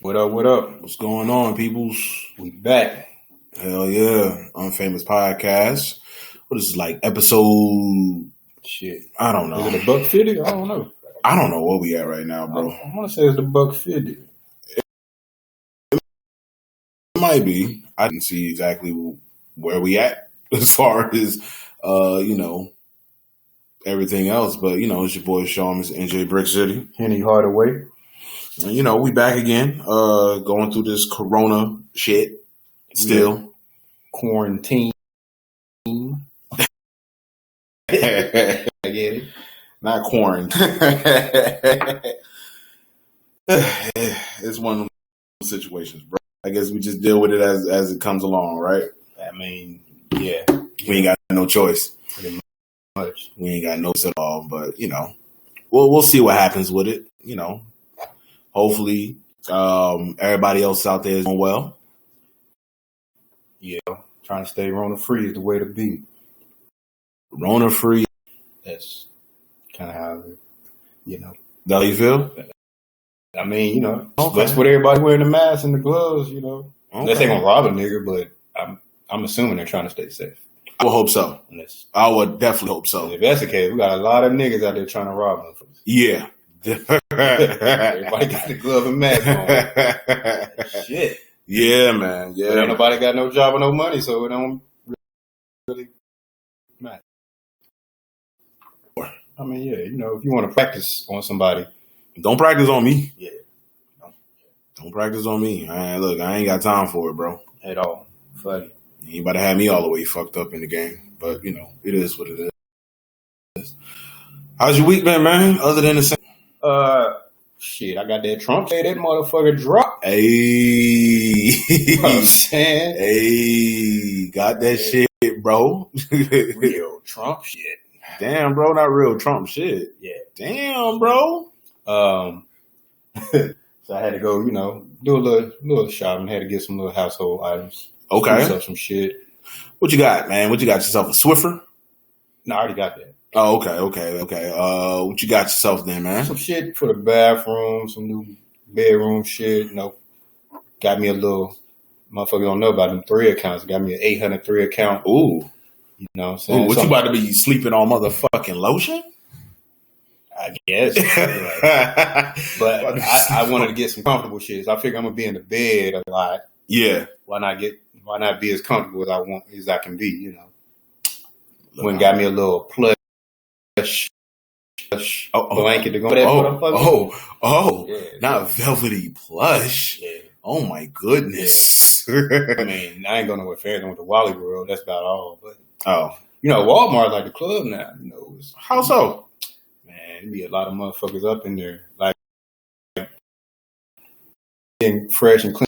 What up, what up? What's going on, peoples? We back. Hell yeah. UNFAMOUS PODKAST. What is this, like episode? Shit. I don't know. Is it a buck 50? I don't know. I don't know where we at right now, bro. I want to say it's the buck 50. It might be. I didn't see exactly where we at as far as, everything else. But, it's your boy Sean, Mr. NJ Brick City. Henny Hardaway. And, we back again, going through this Corona shit still. Quarantine. I get it. Not quarantine. It's one of those situations, bro. I guess we just deal with it as it comes along, right? I mean, yeah. We ain't got no choice. Pretty much. We ain't got no choice at all, but, we'll see what happens with it, Hopefully, everybody else out there is doing well. Yeah. Trying to stay Rona free is the way to be. Rona free. That's kind of how, That's how you feel? I mean, Okay. that's what everybody wearing the mask and the gloves, Okay. Unless they're going to rob a nigga, but I'm assuming they're trying to stay safe. I would hope so. I would definitely hope so. If that's the case, we got a lot of niggas out there trying to rob motherfuckers. Yeah. Everybody got the glove and mask on. Shit. Yeah, man. Yeah. But ain't nobody got no job or no money, so it don't really matter. I mean, yeah, if you want to practice on somebody. Don't practice on me. Yeah. Don't practice on me. Look, I ain't got time for it, bro. At all. Funny. You about to have me all the way fucked up in the game. But, it is what it is. How's your week been, man? Other than the same. Shit, I got that Trump shit. That motherfucker dropped. Hey. You know what I'm saying? Hey. Got that shit, bro. Real Trump shit. Damn, bro. Not real Trump shit. Yeah. Damn, bro. So I had to go, do a little shopping. Had to get some little household items. Okay. Up some shit. What you got, man? What you got yourself? A Swiffer? No, I already got that. Oh, okay. What you got yourself then, man? Some shit for the bathroom, some new bedroom shit. Got me a little, motherfucker don't know about them 3 accounts. Got me an 800 3 account. Ooh. You know what I'm saying? Ooh, what you about to be sleeping on motherfucking lotion? I guess. But I wanted to get some comfortable shit. So I figure I'm going to be in the bed a lot. Yeah. Why not be as comfortable as I can be, When got me a little plush blanket to go with that motherfucker. Yeah, not velvety plush. Yeah. Oh my goodness. Yeah. I mean, I ain't going nowhere fair. I went to Wally World. That's about all. But Walmart like the club now. How so? Man, there be a lot of motherfuckers up in there, like getting fresh and clean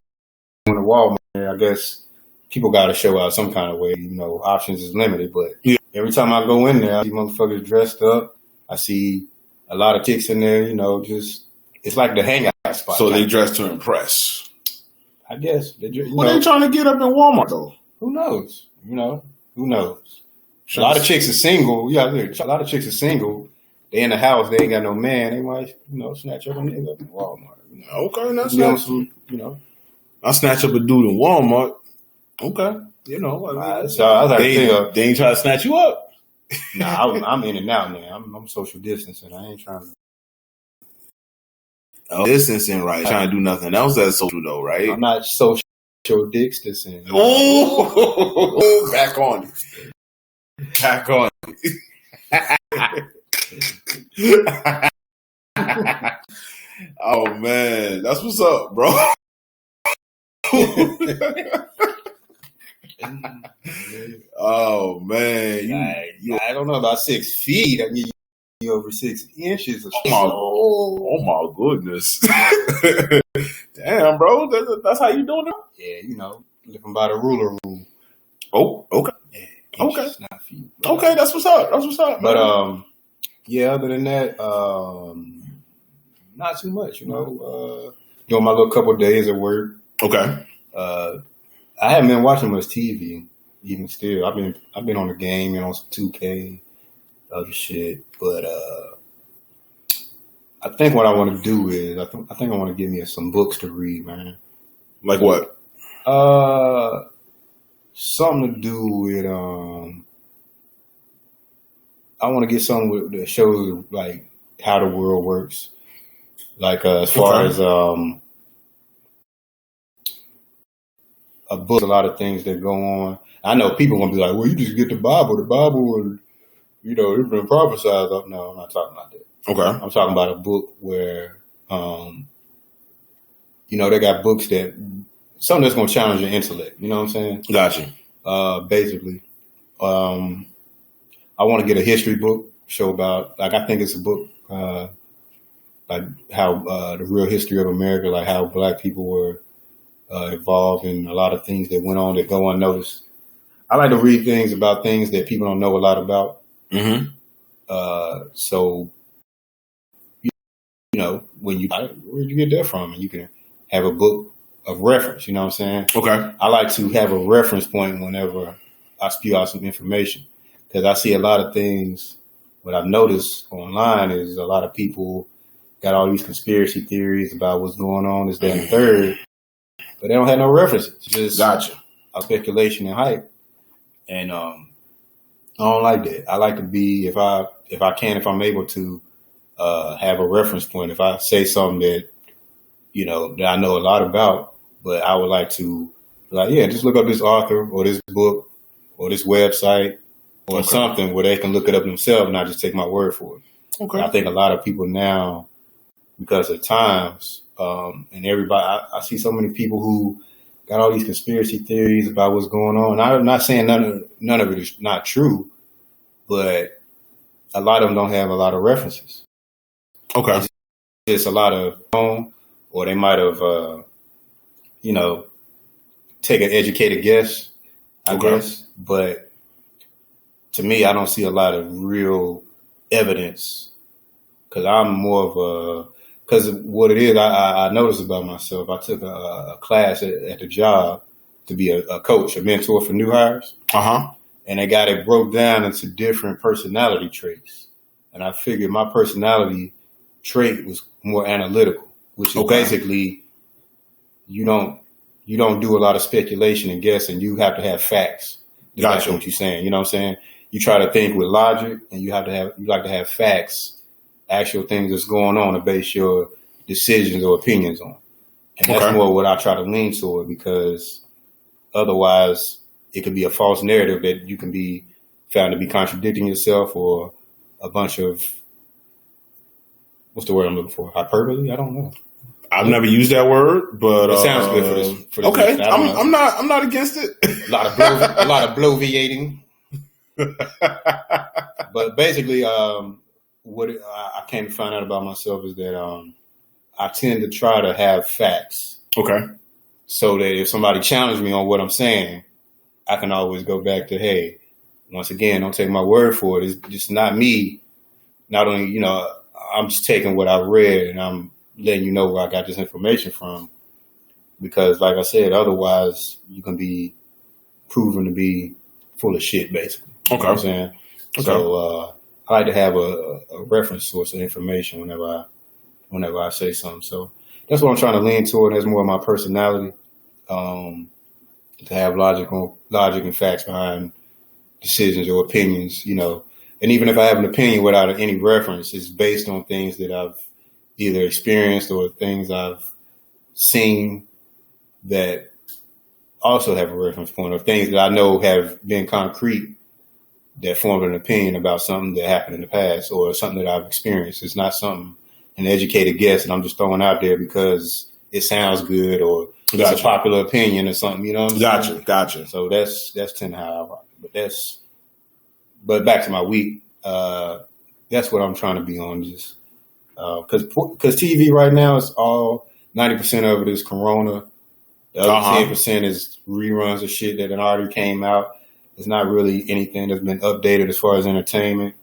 in the Walmart. I guess people got to show out some kind of way. Options is limited, but every time I go in there, I see motherfuckers dressed up. I see a lot of chicks in there. Just it's like the hangout spot. So they dress to impress. I guess. What are they trying to get up in Walmart though? Who knows? Who knows? A lot of chicks are single. Yeah, a lot of chicks are single. They in the house. They ain't got no man. They might, snatch up a nigga up in Walmart. Okay, that's not. I snatch up a dude in Walmart. Okay, so I was like, they ain't trying to snatch you up. Nah, I'm in and out, man. I'm social distancing. I ain't trying to. Distancing, right? Trying to do nothing else that's social, though, right? I'm not social distancing. Oh, back on it. Back on it. Oh man, that's what's up, bro. Oh man, I don't know about 6 feet. I mean, you over 6 inches. Oh my goodness! Damn, bro, that's how you doing it? Yeah, living by the ruler rule. Oh, okay, yeah, okay, not feet. Okay, that's what's up. That's what's up. But other than that, not too much. Doing my little couple of days at work. Okay. I haven't been watching much TV. Even still, I've been on the game, on some 2K, other shit. But I think what I want to do is I think I want to get me some books to read, man. Like what? Something to do with I want to get something that shows like how the world works, like as far as a book, a lot of things that go on. I know people gonna be like, "Well, you just get the Bible. The Bible, and it's been prophesied." No, I'm not talking about that. Okay. I'm talking about a book where, they got books that something that's gonna challenge your intellect. You know what I'm saying? Gotcha. Basically, I want to get a history book, show about, like, I think it's a book, like how the real history of America, like how black people were involved in a lot of things that went on that go unnoticed. I like to read things about things that people don't know a lot about. Mm-hmm. So, where'd you get that from? And you can have a book of reference, you know what I'm saying? Okay. I like to have a reference point whenever I spew out some information, because I see a lot of things. What I've noticed online is a lot of people got all these conspiracy theories about what's going on, this, that, and the third, but they don't have no references. Just Gotcha. A speculation and hype. And I don't like that. I like to be, if I'm able to have a reference point. If I say something that that I know a lot about, but I would like to just look up this author or this book or this website or something where they can look it up themselves and not just take my word for it. Okay. I think a lot of people now, because of times, and everybody, I see so many people who got all these conspiracy theories about what's going on. I'm not saying none of it is not true, but a lot of them don't have a lot of references. Okay. It's just a lot of, or they might have, take an educated guess, I guess. But to me, I don't see a lot of real evidence, because I'm more of because what it is, I noticed about myself. I took a class at the job to be a coach, a mentor for new hires. And they got it broke down into different personality traits. And I figured my personality trait was more analytical, which is basically you don't do a lot of speculation and guessing. You have to have facts. Gotcha. What you're saying. You know what I'm saying? You try to think with logic, and you like to have facts, actual things that's going on to base your decisions or opinions on. And that's more what I try to lean toward, because otherwise it could be a false narrative that you can be found to be contradicting yourself, or a bunch of, what's the word I'm looking for? Hyperbole? I don't know. I've never used that word, but it sounds good for this. Okay, I'm not against it. A lot of bloviating. But basically, what I came to find out about myself is that I tend to try to have facts. Okay. So that if somebody challenges me on what I'm saying, I can always go back to, hey, once again, don't take my word for it. It's just not me. Not only, I'm just taking what I've read and I'm letting you know where I got this information from. Because like I said, otherwise you can be proven to be full of shit, basically. Okay. You know what I'm saying? Okay. So I like to have a reference source of information whenever I say something. So that's what I'm trying to lean toward. That's more of my personality. To have logic and facts behind decisions or opinions, And even if I have an opinion without any reference, it's based on things that I've either experienced or things I've seen that also have a reference point, or things that I know have been concrete that formed an opinion about something that happened in the past or something that I've experienced. It's not an educated guess that I'm just throwing out there because it sounds good or it's a popular opinion or something, what I'm saying? Gotcha. So that's tend how I rock. But back to my week, that's what I'm trying to be on, just because TV right now is all 90% of it is Corona. The other 10% is reruns of shit that had already came out. It's not really anything that's been updated as far as entertainment.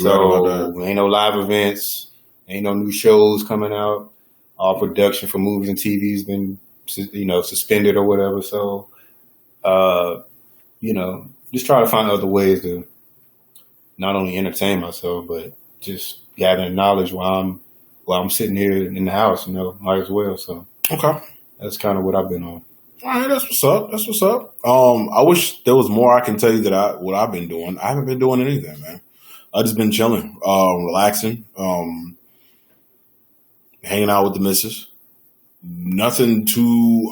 So ain't no live events, ain't no new shows coming out. All production for movies and TV has been, suspended or whatever. So, just try to find other ways to not only entertain myself, but just gathering knowledge while I'm while I'm sitting here in the house, might as well. So Okay. that's kind of what I've been on. All right, that's what's up. That's what's up. I wish there was more I can tell you what I've been doing. I haven't been doing anything, man. I just been chilling, relaxing, hanging out with the missus. Nothing too,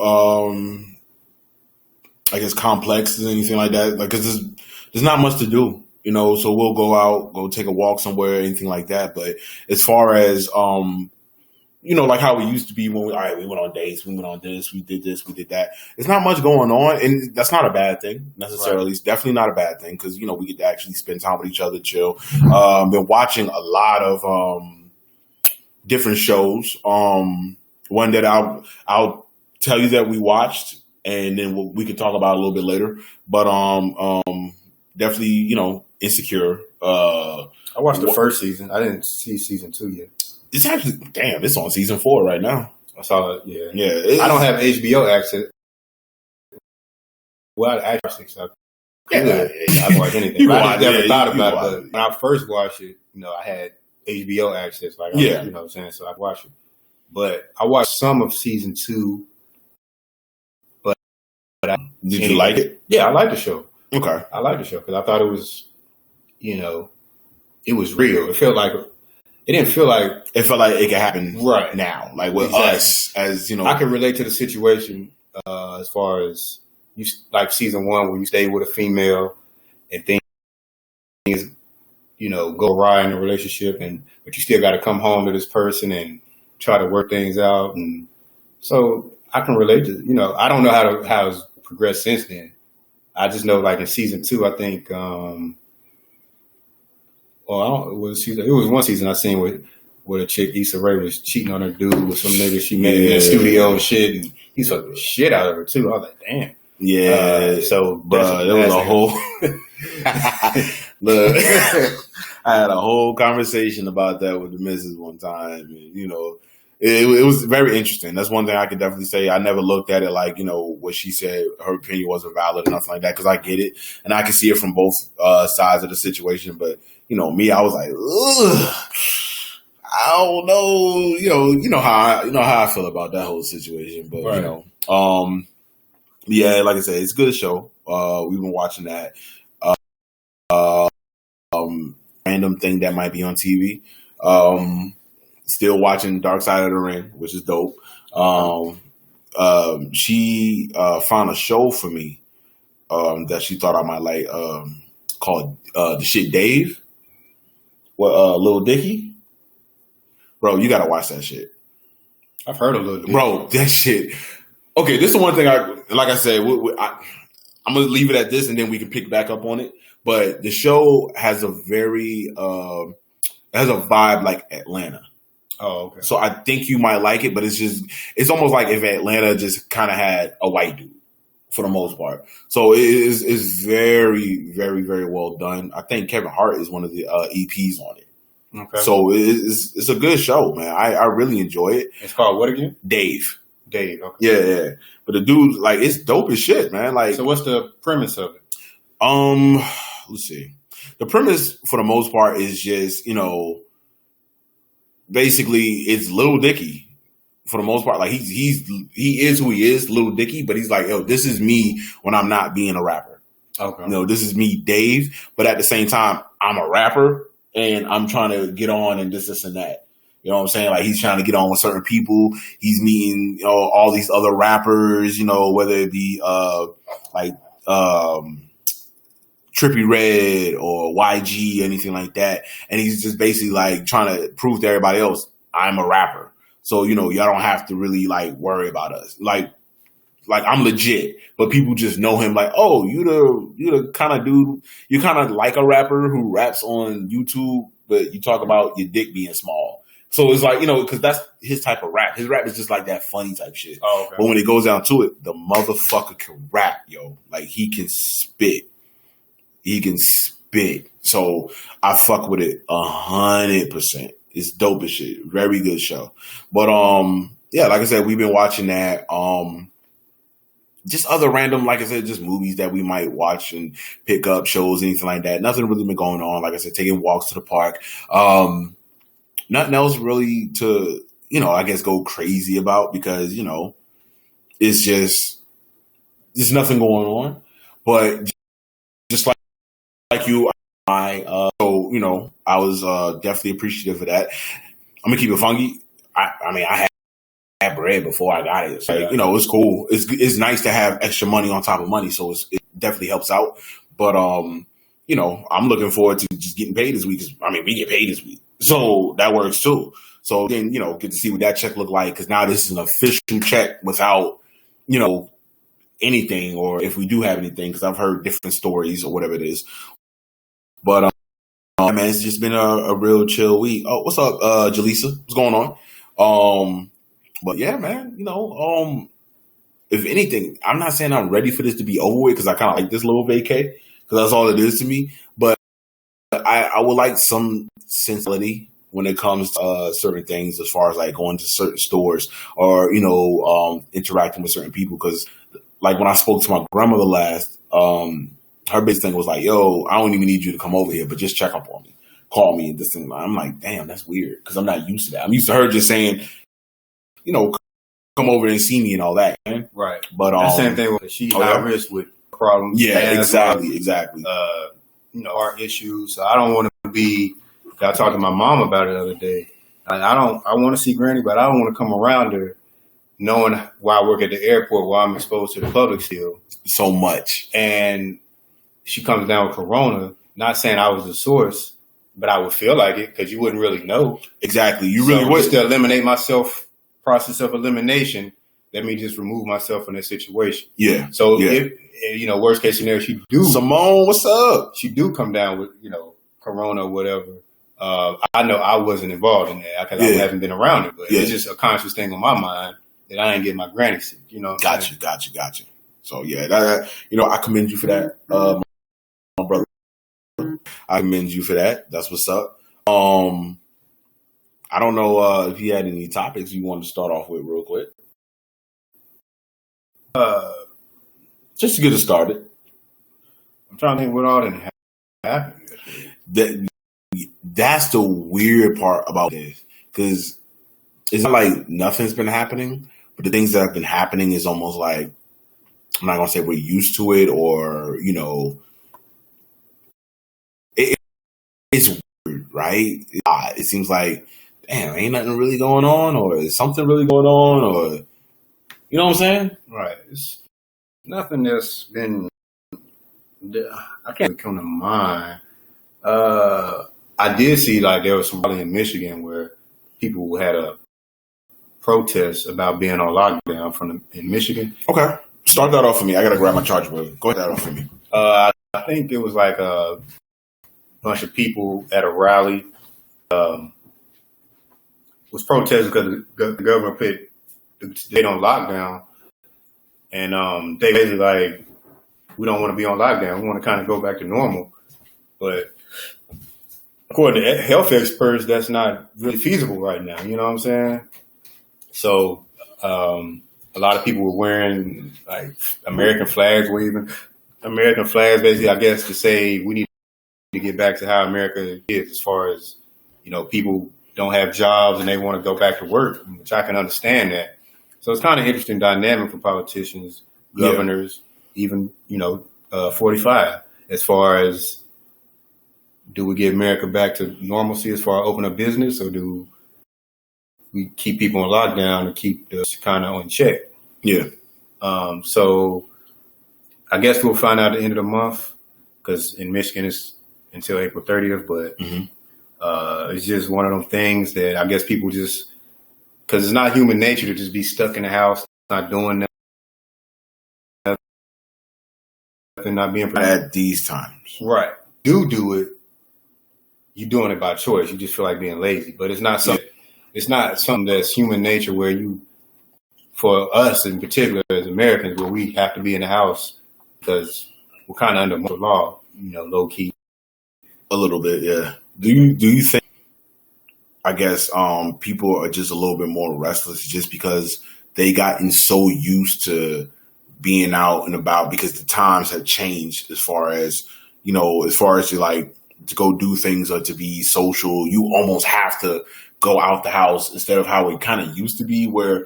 I guess, complex or anything like that. Like, 'cause there's not much to do, so we'll go out, go take a walk somewhere, anything like that. But as far as, like how we used to be when we went on dates, we went on this, we did that. There's not much going on, and that's not a bad thing necessarily. Right. It's definitely not a bad thing because, we get to actually spend time with each other, chill. Been watching a lot of different shows. One that I'll tell you that we watched, and then we can talk about it a little bit later. But definitely, Insecure. I watched the first season. I didn't see season 2 yet. It's actually, it's on season 4 right now. I saw it, yeah. Yeah. I don't have HBO access. Well, I actually, so I can watch anything. I never thought about it, but when I first watched it, I had HBO access. You know what I'm saying? So I watched it. But I watched some of season 2. But did you like it? Yeah, I liked the show. Okay. I liked the show because I thought it was, it was real. It didn't feel like... It felt like it could happen right now. Like with us, as, I can relate to the situation as far as, like season 1 where you stay with a female and things, go awry in a relationship, but you still got to come home to this person and try to work things out. And so I can relate to, I don't know how it's progressed since then. I just know like in season 2, I think... it was one season I seen with a chick, Issa Rae, was cheating on her dude with some nigga she met in the studio and shit, and he fucked the shit out of her too. I was like, damn. Yeah. There was a whole look. I had a whole conversation about that with the missus one time. And, it was very interesting. That's one thing I could definitely say. I never looked at it like, what she said, her opinion wasn't valid or nothing like that, because I get it. And I can see it from both sides of the situation. But, me, I was like, ugh, I don't know. How I feel about that whole situation. But, right. Yeah, like I said, it's a good show. We've been watching that. Random thing that might be on TV. Still watching Dark Side of the Ring, which is dope. She found a show for me that she thought I might like called The Shit Dave. Lil Dicky? Bro, you gotta watch that shit. I've heard of Lil Dicky. Bro, that shit. Okay, this is one thing I'm gonna leave it at this and then we can pick back up on it. But the show has a very has a vibe like Atlanta. Oh, okay. So I think you might like it, but it's almost like if Atlanta just kind of had a white dude for the most part. So it's very, very, very well done. I think Kevin Hart is one of the EPs on it. Okay. So it's a good show, man. I really enjoy it. It's called what again? Dave. Okay. Yeah. But the dude, like, it's dope as shit, man. Like, so what's the premise of it? Let's see. The premise for the most part is just, basically it's Lil Dicky for the most part. Like he is who he is, Lil Dicky, but he's like, yo, this is me when I'm not being a rapper. Okay. This is me, Dave, but at the same time, I'm a rapper and I'm trying to get on and this and that. You know what I'm saying? Like he's trying to get on with certain people. He's meeting, all these other rappers, whether it be Trippie Redd or YG, anything like that. And he's just basically like trying to prove to everybody else, I'm a rapper. So, y'all don't have to really like worry about us. Like I'm legit, but people just know him like, oh, you the kind of dude, you kind of like a rapper who raps on YouTube, but you talk about your dick being small. So it's like, because that's his type of rap. His rap is just like that funny type shit. Oh, okay. But when it goes down to it, the motherfucker can rap, yo. Like he can spit. So I fuck with it 100%. It's dope as shit. Very good show. But yeah, like I said, we've been watching that. Just other random, like I said, just movies that we might watch and pick up, shows, anything like that. Nothing really been going on. Like I said, taking walks to the park. nothing else really to, I guess go crazy about because, it's just, there's nothing going on. But just like you, I was definitely appreciative of that. I'm gonna keep it funky. I had bread before I got it. So, it's cool. It's nice to have extra money on top of money. So it definitely helps out. But, I'm looking forward to just getting paid this week. We get paid this week. So that works too. So then, get to see what that check look like. Cause now this is an official check without, anything, or if we do have anything, cause I've heard different stories or whatever it is. But, man, it's just been a real chill week. Oh, what's up, Jaleesa? What's going on? But yeah, man, if anything, I'm not saying I'm ready for this to be over with because I kind of like this little vacay because that's all it is to me. But I would like some sensibility when it comes to certain things as far as like going to certain stores or, interacting with certain people. Because like when I spoke to my grandmother last, her biggest thing was like, yo, I don't even need you to come over here, but just check up on me. Call me and this thing. I'm like, damn, that's weird because I'm not used to that. I'm used to her just saying, come over and see me and all that, man. Right. But the same thing with she high risk with problems. Yeah, exactly. Heart issues. So I don't want to be. I talked to my mom about it the other day. I want to see Granny, but I don't want to come around her, knowing why I work at the airport, where I'm exposed to the public still so much. And she comes down with corona. Not saying I was the source, but I would feel like it because you wouldn't really know. Exactly. You really would. Just to eliminate myself. Process of elimination, let me just remove myself from that situation. Yeah. So if worst case scenario, she do Simone, what's up? She do come down with corona or whatever. I know I wasn't involved in that because I haven't been around it, but it's just a conscious thing on my mind that I ain't get my granny sick. Gotcha. So yeah, that, I commend you for that, my brother. I commend you for that. That's what's up. I don't know if you had any topics you wanted to start off with real quick. Just to get it started. I'm trying to think what all didn't happen. That's the weird part about this. Because it's not like nothing's been happening, but the things that have been happening is almost like, I'm not going to say we're used to it or, it's weird, right? It seems like, damn, ain't nothing really going on, or is something really going on, or you know what I'm saying? Right. It's nothing that's been. I can't come to mind. I did see like there was somebody in Michigan where people had a protest about being on lockdown in Michigan. Okay, start that off for me. I gotta grab my charger, brother. Go ahead, that off for me. I think it was like a bunch of people at a rally. Was protesting because the government put the state on lockdown, and they basically like, we don't want to be on lockdown. We want to kind of go back to normal, but according to health experts, that's not really feasible right now. You know what I'm saying? So a lot of people were wearing like American flags, waving American flags, basically, I guess, to say we need to get back to how America is, as far as people don't have jobs and they want to go back to work, which I can understand that. So it's kind of interesting dynamic for politicians, governors, even, 45, as far as, do we get America back to normalcy as far as open up business, or do we keep people on lockdown to keep this kind of on check? Yeah. So I guess we'll find out at the end of the month, because in Michigan it's until April 30th, but it's just one of them things that I guess people just, because it's not human nature to just be stuck in the house, not doing nothing, not being productive at these times. Right. Do it. You're doing it by choice. You just feel like being lazy, but it's not something. It's not something that's human nature where you, for us in particular as Americans, where we have to be in the house because we're kind of under more law, low key. A little bit, yeah. Do you think, I guess, people are just a little bit more restless just because they gotten so used to being out and about, because the times have changed as far as to like to go do things or to be social, you almost have to go out the house instead of how it kind of used to be where,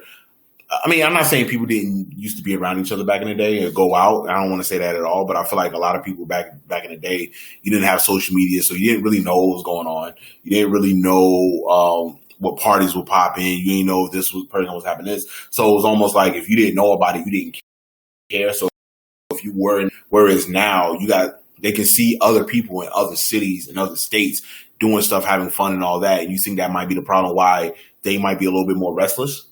I mean, I'm not saying people didn't used to be around each other back in the day or go out. I don't want to say that at all, but I feel like a lot of people back in the day, you didn't have social media, so you didn't really know what was going on. You didn't really know what parties would pop in. You didn't know if this person was having this. So it was almost like if you didn't know about it, you didn't care. So if you were, whereas now they can see other people in other cities and other states doing stuff, having fun and all that. And you think that might be the problem why they might be a little bit more restless?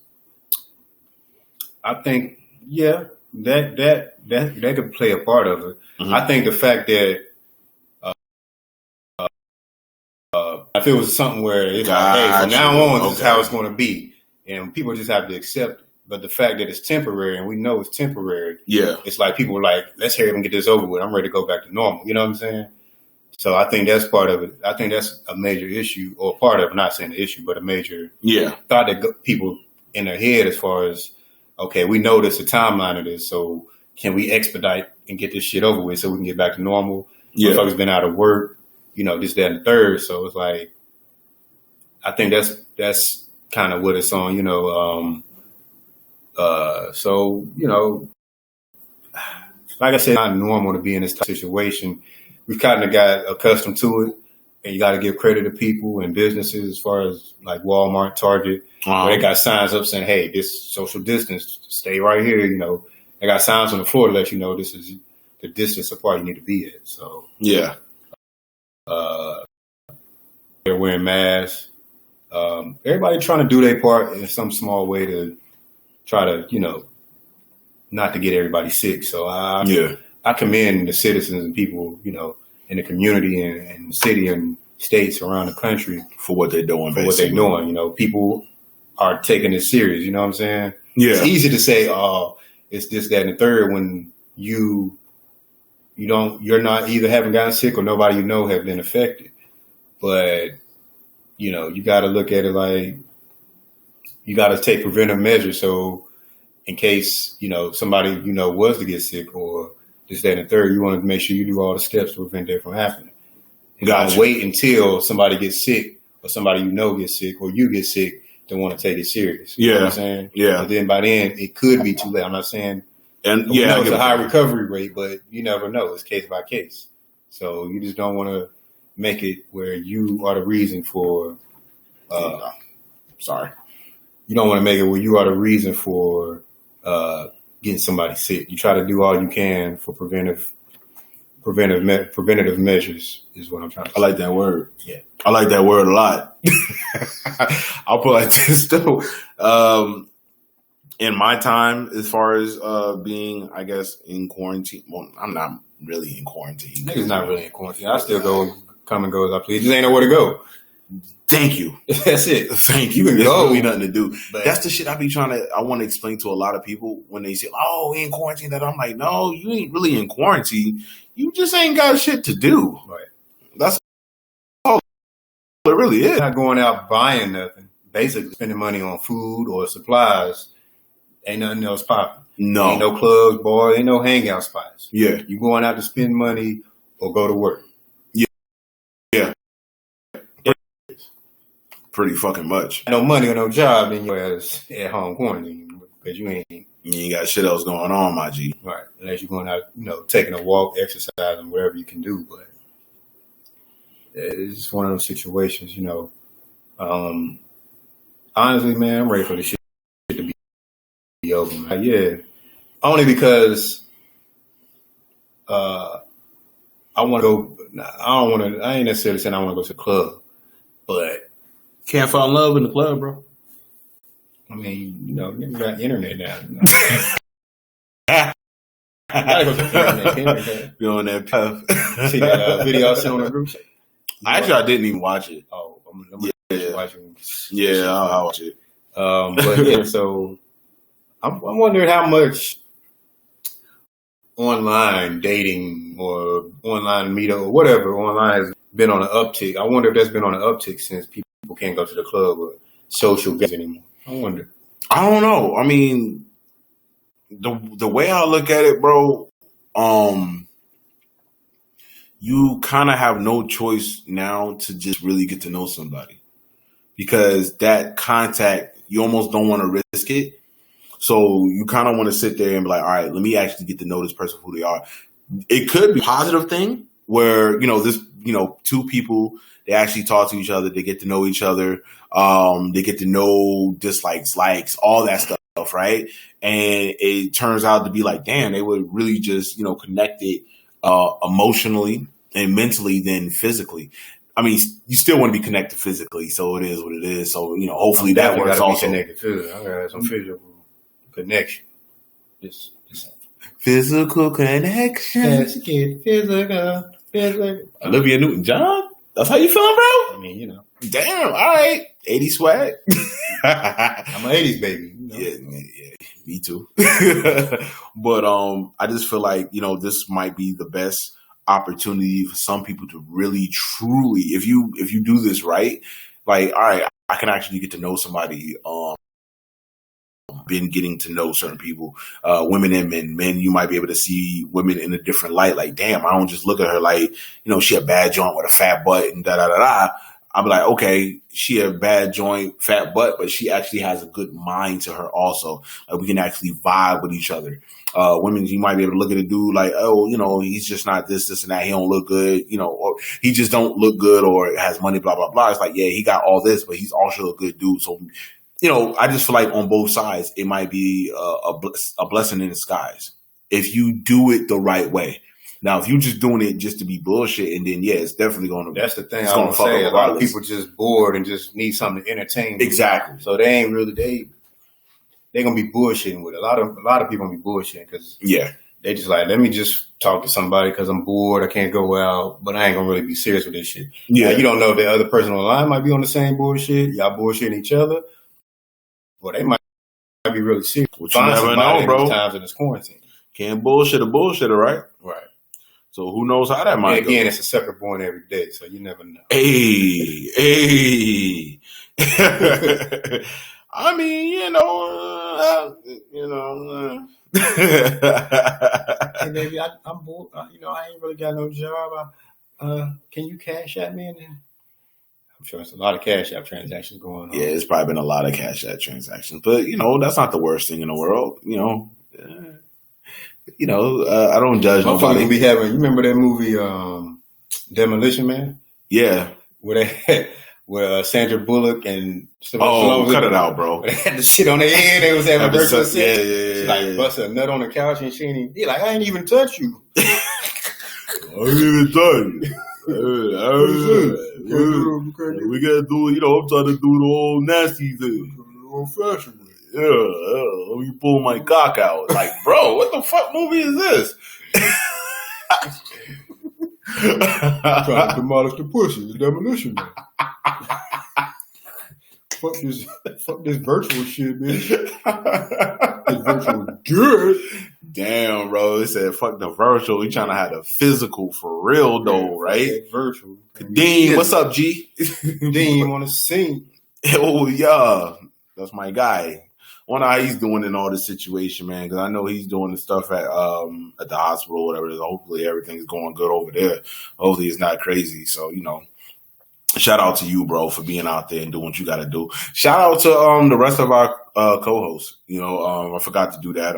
I think, yeah, that could play a part of it. Mm-hmm. I think the fact that if it was something where it's like, hey, from now on, this is how it's going to be, and people just have to accept it. But the fact that it's temporary, and we know it's temporary, it's like people are like, let's hurry up and get this over with. I'm ready to go back to normal. You know what I'm saying? So I think that's part of it. I think that's a major issue, or part of it. I'm not saying the issue, but a major thought that people in their head as far as, okay, we know there's a timeline of this, so can we expedite and get this shit over with so we can get back to normal? Yeah. Motherfuckers been out of work, this, that, and the third. So it's like, I think that's kind of what it's on, so, like I said, it's not normal to be in this type of situation. We've kind of got accustomed to it, and you got to give credit to people and businesses as far as like Walmart, Target, where they got signs up saying, hey, this social distance, stay right here. They got signs on the floor to let you know this is the distance apart you need to be at. So, yeah. They're wearing masks. Everybody trying to do their part in some small way to try to, not to get everybody sick. So I commend the citizens and people, in the community and the city and states around the country for what they're doing. People are taking it serious. You know what I'm saying? Yeah. It's easy to say, oh, it's this, that, and the third when you're not either haven't gotten sick or nobody have been affected. But, you got to look at it like you got to take preventive measures. So in case, somebody, was to get sick or this, that, and the third, you want to make sure you do all the steps to prevent that from happening. And don't wait until somebody gets sick or somebody gets sick or you get sick to want to take it serious. You know what I'm saying? Yeah. And then by then it could be too late. I'm not saying it's a high recovery rate, but you never know. It's case by case. So you just don't want to make it where you are the reason for you don't want to make it where you are the reason for getting somebody sick. You try to do all you can for preventative measures is what I'm trying to say. I like that word. Yeah. I like that word a lot. I'll put it like this though. In my time, as far as being, I guess, in quarantine, well, I'm not really in quarantine. Niggas not really in quarantine. I still come and go as I please. Just ain't nowhere to go. Thank you. That's it. Thank you. There's really nothing to do. But that's the shit I want to explain to a lot of people when they say, oh, we in quarantine. That I'm like, no, you ain't really in quarantine. You just ain't got shit to do. Right. That's all it really is. You're not going out buying nothing. Basically spending money on food or supplies. Ain't nothing else popping. No. Ain't no clubs, boy. Ain't no hangout spots. Yeah. You going out to spend money or go to work. Yeah. Pretty fucking much. No money or no job, then you're at home quarantine because you ain't got shit else going on, my G. Right. Unless you're going out, taking a walk, exercising, whatever you can do. But it's just one of those situations, honestly, man, I'm ready for the shit to be over, man. Yeah. Only because I want to go. I ain't necessarily saying I want to go to the club, but can't fall in love in the club, bro. I mean, you got internet now. Gotta go to the internet. Be on that puff. See that video I sent on the group chat? Actually, I didn't even watch it. Oh, I'm watching. Yeah, I'll watch it. But yeah, so I'm wondering how much online dating or online meetup or whatever online has been on an uptick. I wonder if that's been on an uptick since people can't go to the club or social gatherings anymore. I wonder. I don't know. I mean, the way I look at it, bro, you kind of have no choice now to just really get to know somebody. because that contact, you almost don't want to risk it. So you kind of want to sit there and be like, all right, let me actually get to know this person, who they are. It could be a positive thing where, two people, they actually talk to each other. They get to know each other. They get to know dislikes, likes, all that stuff, right? And it turns out to be like, damn, they were really just, connected emotionally and mentally than physically. I mean, you still want to be connected physically, so it is what it is. So, hopefully that works also. Connected physically. I got some physical connection. Just physical connection. Let's get physical. Olivia Newton-John? That's how you feeling, bro? I mean, Damn, all right. 80s swag. I'm an 80s baby. Yeah, me too. But I just feel like, this might be the best opportunity for some people to really, truly, if you do this right, like, all right, I can actually get to know somebody. Been getting to know certain people, women and men. Men, you might be able to see women in a different light. Like, damn, I don't just look at her like, she a bad joint with a fat butt and da da da da. I'll be like, okay, she a bad joint, fat butt, but she actually has a good mind to her also. Like, we can actually vibe with each other. Women, you might be able to look at a dude like, oh, he's just not this and that. He don't look good, or he just don't look good or has money, blah, blah, blah. It's like, yeah, he got all this, but he's also a good dude. So, I just feel like on both sides, it might be a blessing in disguise if you do it the right way. Now, if you're just doing it just to be bullshit, and then, yeah, it's definitely going to. That's the thing I want to say. A lot of people just bored and just need something to entertain them. Exactly. So they ain't really, they're going to be bullshitting with it. A lot of people going to be bullshitting because they just like, let me just talk to somebody because I'm bored. I can't go out, but I ain't going to really be serious with this shit. Yeah. Now, you don't know if the other person on the line might be on the same bullshit. Y'all bullshitting each other. Well, they might be really serious. What you never know, bro. Times in this quarantine. Can't bullshit a bullshitter, right? Right. So who knows how that might go. Again, it's a sucker born every day, so you never know. Hey. I mean, Hey, baby, I'm bored. I ain't really got no job. Can you cash at me? And then I'm sure it's a lot of Cash App transactions going on. Yeah, it's probably been a lot of Cash App transactions, but that's not the worst thing in the world. I don't judge nobody. Be having. You remember that movie, Demolition Man? Yeah, where Sandra Bullock and cut it out, bro. They had the shit on their head. They was having virtual sex. Yeah. She like busted a nut on the couch and she ain't even be like, I ain't even touch you. I ain't even touch you. We gotta do, I'm trying to do the old nasty thing. Old fashioned way. Yeah, let me pull my cock out. Like, bro, what the fuck movie is this? Trying to demolish the pussy, the Demolition Man. Fuck this virtual shit, bitch. This virtual good. Damn, bro. It said, fuck the virtual. We trying to have the physical for real, though, right? Virtual. Dean, what's up, G? Dean on the scene. Oh, yeah. That's my guy. I wonder how he's doing in all this situation, man, because I know he's doing the stuff at the hospital or whatever it is. Hopefully everything's going good over there. Hopefully it's not crazy. So, shout out to you, bro, for being out there and doing what you got to do. Shout out to the rest of our co-hosts. I forgot to do that.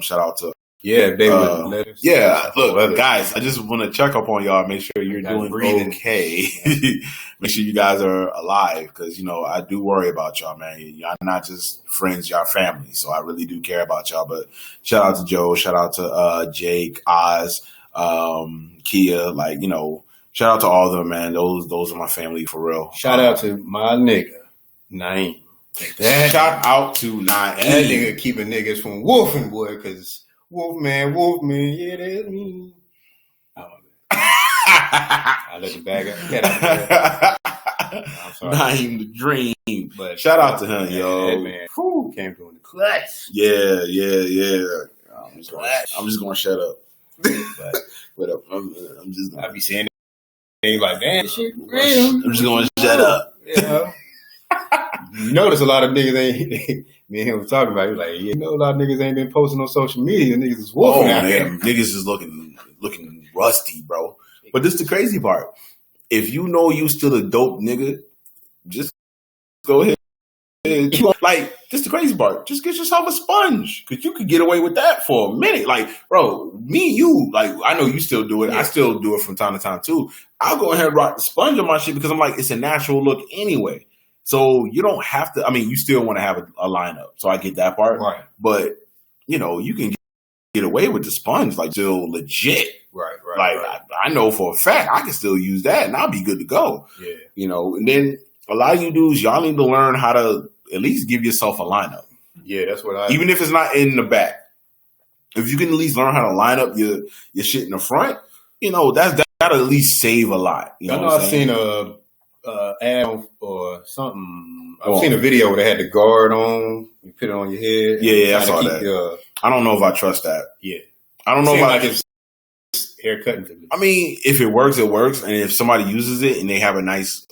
Shout out to they would let us. Yeah, look, guys, I just want to check up on y'all. Make sure you're doing okay. Make sure you guys are alive because I do worry about y'all, man. Y'all not just friends, y'all family. So I really do care about y'all. But shout out to Joe. Shout out to Jake, Oz, Kia. Shout out to all of them, man. Those are my family for real. Shout out to my nigga Naeem. Shout out to Naeem. That nigga keeping niggas from wolfing, boy, because Wolfman, yeah, that's me. I let the bag up. I'm sorry. Naeem the Dream. But shout out to him, yo. That man came through in the clutch. Yeah. I'm just going to shut up. But I'm just I be saying things like, damn, shit, real. I'm just going to shut up. You notice a lot of niggas ain't. Me and him was talking about. He was like, a lot of niggas ain't been posting on social media. Niggas is wolfing out there. Niggas is looking rusty, bro. But this is the crazy part. if you know you still a dope nigga, just go ahead. Like, this is the crazy part. Just get yourself a sponge, because you could get away with that for a minute. Like, bro, me and you, like, I know you still do it. Yeah. I still do it from time to time too. I'll go ahead and rock the sponge on my shit because I'm like, it's a natural look anyway. So you don't have to. I mean, you still want to have a lineup. So I get that part. Right. But you can get away with the sponge, like, still legit. Right. Like, I know for a fact I can still use that and I'll be good to go. Yeah. And then a lot of you dudes, y'all need to learn how to at least give yourself a lineup. Yeah, that's what even if it's not in the back. If you can at least learn how to line up your shit in the front, that'll at least save a lot. I know I've seen a ad or something. I've seen a video where they had the guard on. You put it on your head. Yeah, I saw that. I don't know if I trust that. Yeah, I don't know if it's hair cutting for me. I mean, if it works, it works, and if somebody uses it and they have a nice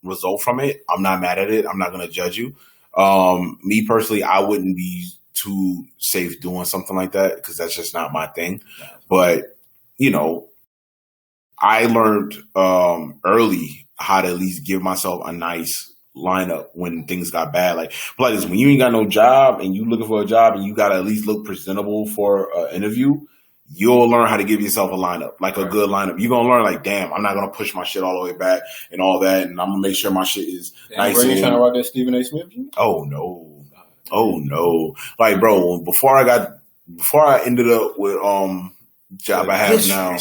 result from it, I'm not mad at it. I'm not going to judge you. Me personally, I wouldn't be too safe doing something like that because that's just not my thing. But I learned early how to at least give myself a nice lineup when things got bad. Like this, when you ain't got no job and you looking for a job and you got to at least look presentable for an interview, you'll learn how to give yourself a lineup, like a good lineup. You're going to learn, like, damn, I'm not going to push my shit all the way back and all that, and I'm going to make sure my shit is nice. Are you trying to rock that Stephen A. Smith? Oh, no. Like, bro, before I ended up with job I have now.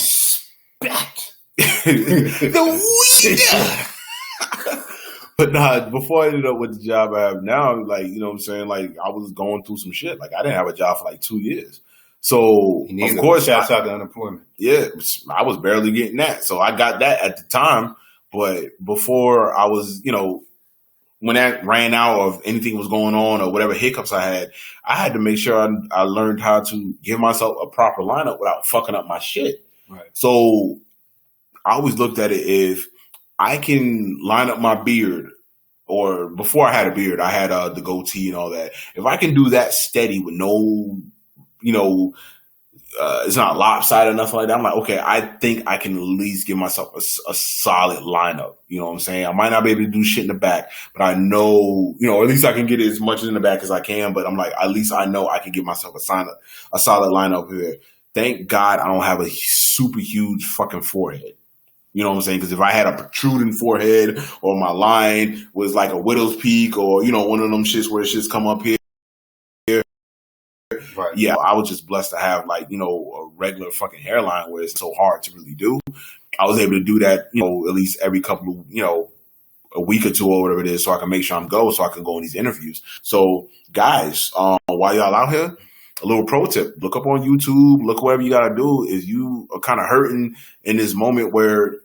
But nah, before I ended up with the job I have now, like, you know what I'm saying? Like, I was going through some shit. Like, I didn't have a job for like 2 years. So, of course, shouts out to unemployment. Yeah, I was barely getting that. So I got that at the time. But before I was, when that ran out of anything was going on or whatever hiccups I had to make sure I learned how to give myself a proper lineup without fucking up my shit. Right. So I always looked at it, if I can line up my beard, or before I had a beard, I had the goatee and all that. If I can do that steady with no, it's not lopsided or nothing like that, I'm like, okay, I think I can at least give myself a solid lineup. You know what I'm saying? I might not be able to do shit in the back, but I know, at least I can get as much in the back as I can. But I'm like, at least I know I can give myself a solid lineup here. Thank God I don't have a super huge fucking forehead. You know what I'm saying? Because if I had a protruding forehead, or my line was like a widow's peak, or, one of them shits where the shits come up here. Right. Yeah, I was just blessed to have, like, a regular fucking hairline where it's so hard to really do. I was able to do that, at least every couple of, a week or two or whatever it is, so I can make sure so I can go in these interviews. So, guys, while y'all out here, a little pro tip: look up on YouTube, look whatever you gotta do. If you are kind of hurting in this moment where,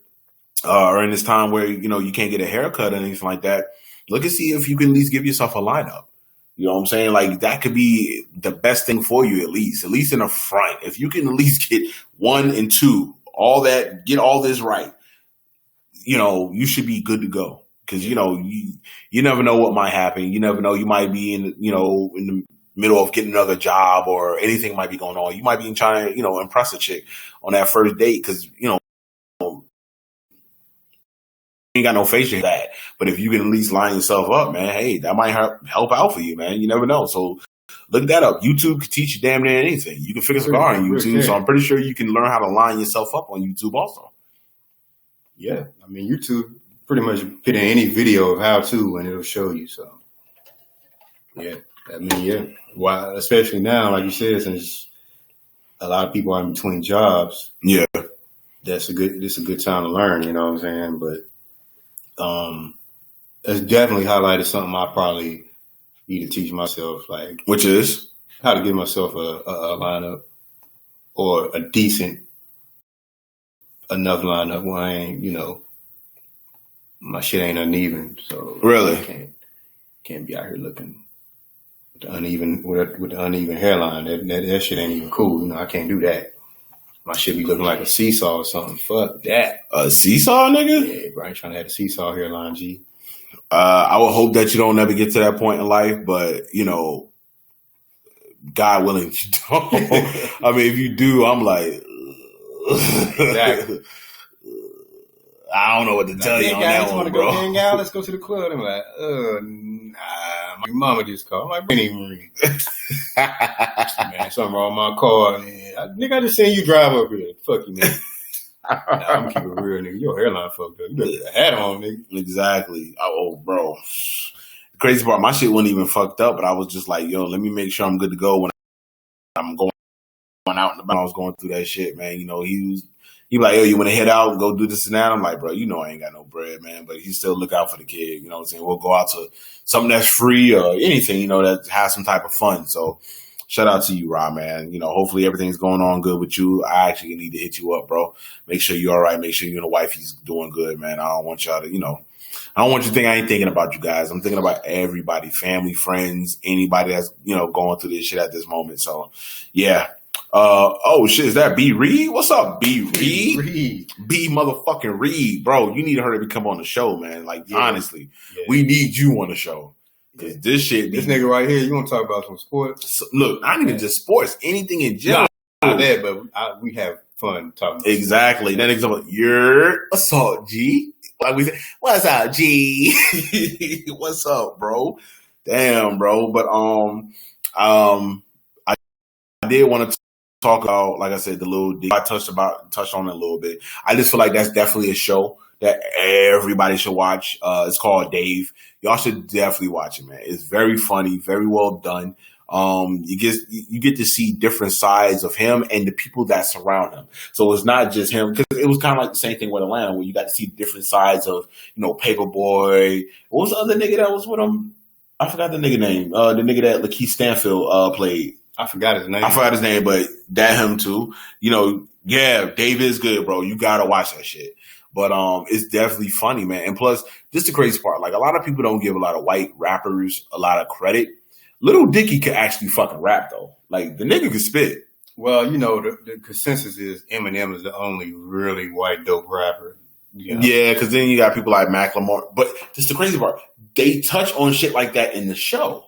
or in this time where, you can't get a haircut or anything like that, look and see if you can at least give yourself a lineup. You know what I'm saying? Like, that could be the best thing for you, at least in the front. If you can at least get 1 and 2, get all this right, you should be good to go. Because, you never know what might happen. You never know. You might be in the middle of getting another job, or anything might be going on. You might be trying to, impress a chick on that first date because, you ain't got no facial that. But if you can at least line yourself up, man, hey, that might help out for you, man. You never know. So look that up. YouTube can teach you damn near anything. You can fix a car on YouTube. So I'm pretty sure you can learn how to line yourself up on YouTube also. Yeah. I mean, YouTube pretty much put in any video of how to, and it'll show you. So yeah. I mean, yeah. Why, especially now, like you said, since a lot of people are in between jobs. Yeah. It's a good time to learn, you know what I'm saying? But it's definitely highlighted something I probably need to teach myself, like, which is how to give myself a lineup, or a decent enough lineup where I ain't, my shit ain't uneven. So really I can't be out here looking with the uneven hairline. That shit ain't even cool. I can't do that. My shit be looking like a seesaw or something. Fuck that. A seesaw, nigga? Yeah, bro. I ain't trying to have a seesaw hairline, G. I would hope that you don't ever get to that point in life, but, God willing, you don't. I mean, if you do, I'm like, exactly. I don't know what to tell you on that one, bro. Hang out? Let's go to the club. I'm like, nah. My mama just called. I'm like, ain't even ring. Man, something wrong with my car. Man. Nigga, I just seen you drive up here. Fuck you, nigga. Nah, I'm gonna keep it real, nigga. Your hairline fucked up. You better get a hat on, nigga. Exactly. Oh, bro. The crazy part, my shit wasn't even fucked up, but I was just like, yo, let me make sure I'm good to go when I'm going out and about. I was going through that shit, man. You know, he was like, yo, you want to head out and go do this and that? I'm like, bro, you know I ain't got no bread, man. But he still look out for the kid. You know what I'm saying? We'll go out to something that's free or anything, you know, that has some type of fun. So shout out to you, Rob, man. You know, hopefully everything's going on good with you. I actually need to hit you up, bro. Make sure you're all right. Make sure you and the wifey's doing good, man. I don't want y'all to, you know, I don't want you to think I ain't thinking about you guys. I'm thinking about everybody, family, friends, anybody that's, you know, going through this shit at this moment. So, yeah. Oh shit, is that B Reed? What's up, B Reed? B motherfucking Reed, bro. You need her to come on the show, man. Like honestly, we need you on the show. Cause this nigga right here, you want to talk about some sports? So, look, not even just sports, anything in general. Not that, but we have fun talking. About exactly. That nigga's like, what's up, G? Like we say, what's up, G? What's up, bro? Damn, bro. But I did want to talk about, like I said, the little I touched on it a little bit. I just feel like that's definitely a show that everybody should watch. It's called Dave. Y'all should definitely watch it, man. It's very funny, very well done. You get to see different sides of him and the people that surround him. So it's not just him, because it was kind of like the same thing with Atlanta, where you got to see different sides of, you know, Paperboy. What was the other nigga that was with him? I forgot the nigga name. The nigga that Lakeith Stanfield played. I forgot his name, but that him too. You know, yeah, Dave is good, bro. You gotta watch that shit. But it's definitely funny, man. And plus, this is the crazy part. Like, a lot of people don't give a lot of white rappers a lot of credit. Little Dicky could actually fucking rap, though. Like, the nigga could spit. Well, you know, the consensus is Eminem is the only really white dope rapper. You know? Yeah, because then you got people like Macklemore. But this is the crazy part. They touch on shit like that in the show.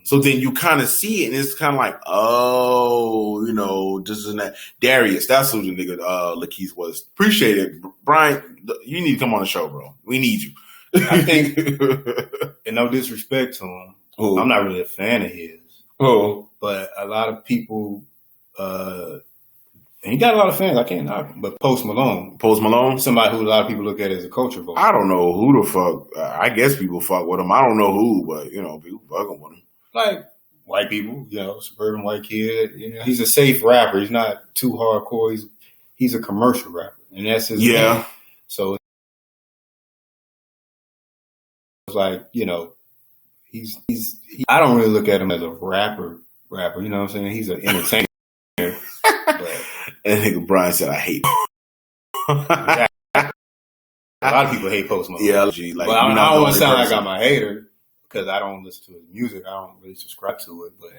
So then you kind of see it, and it's kind of like, oh, you know, this and that. Darius, that's who the nigga Lakeith was. Appreciate it. Brian, you need to come on the show, bro. We need you. I think, and no disrespect to him, I'm not really a fan of his. Oh. But a lot of people, and he got a lot of fans, I can't knock him, but Post Malone, somebody who a lot of people look at as a culture vote. I don't know who the fuck, I guess people fuck with him. I don't know who, but, you know, people fucking with him. Like white people, you know, suburban white kid. You know, he's a safe rapper. He's not too hardcore. He's a commercial rapper, and that's his thing. So it's like, you know, I don't really look at him as a rapper. You know what I'm saying? He's an entertainer. But, and nigga Brian said, "I hate." A lot of people hate Post Malone. Yeah, like, but I don't want to sound like I'm a hater, because I don't listen to his music. I don't really subscribe to it. But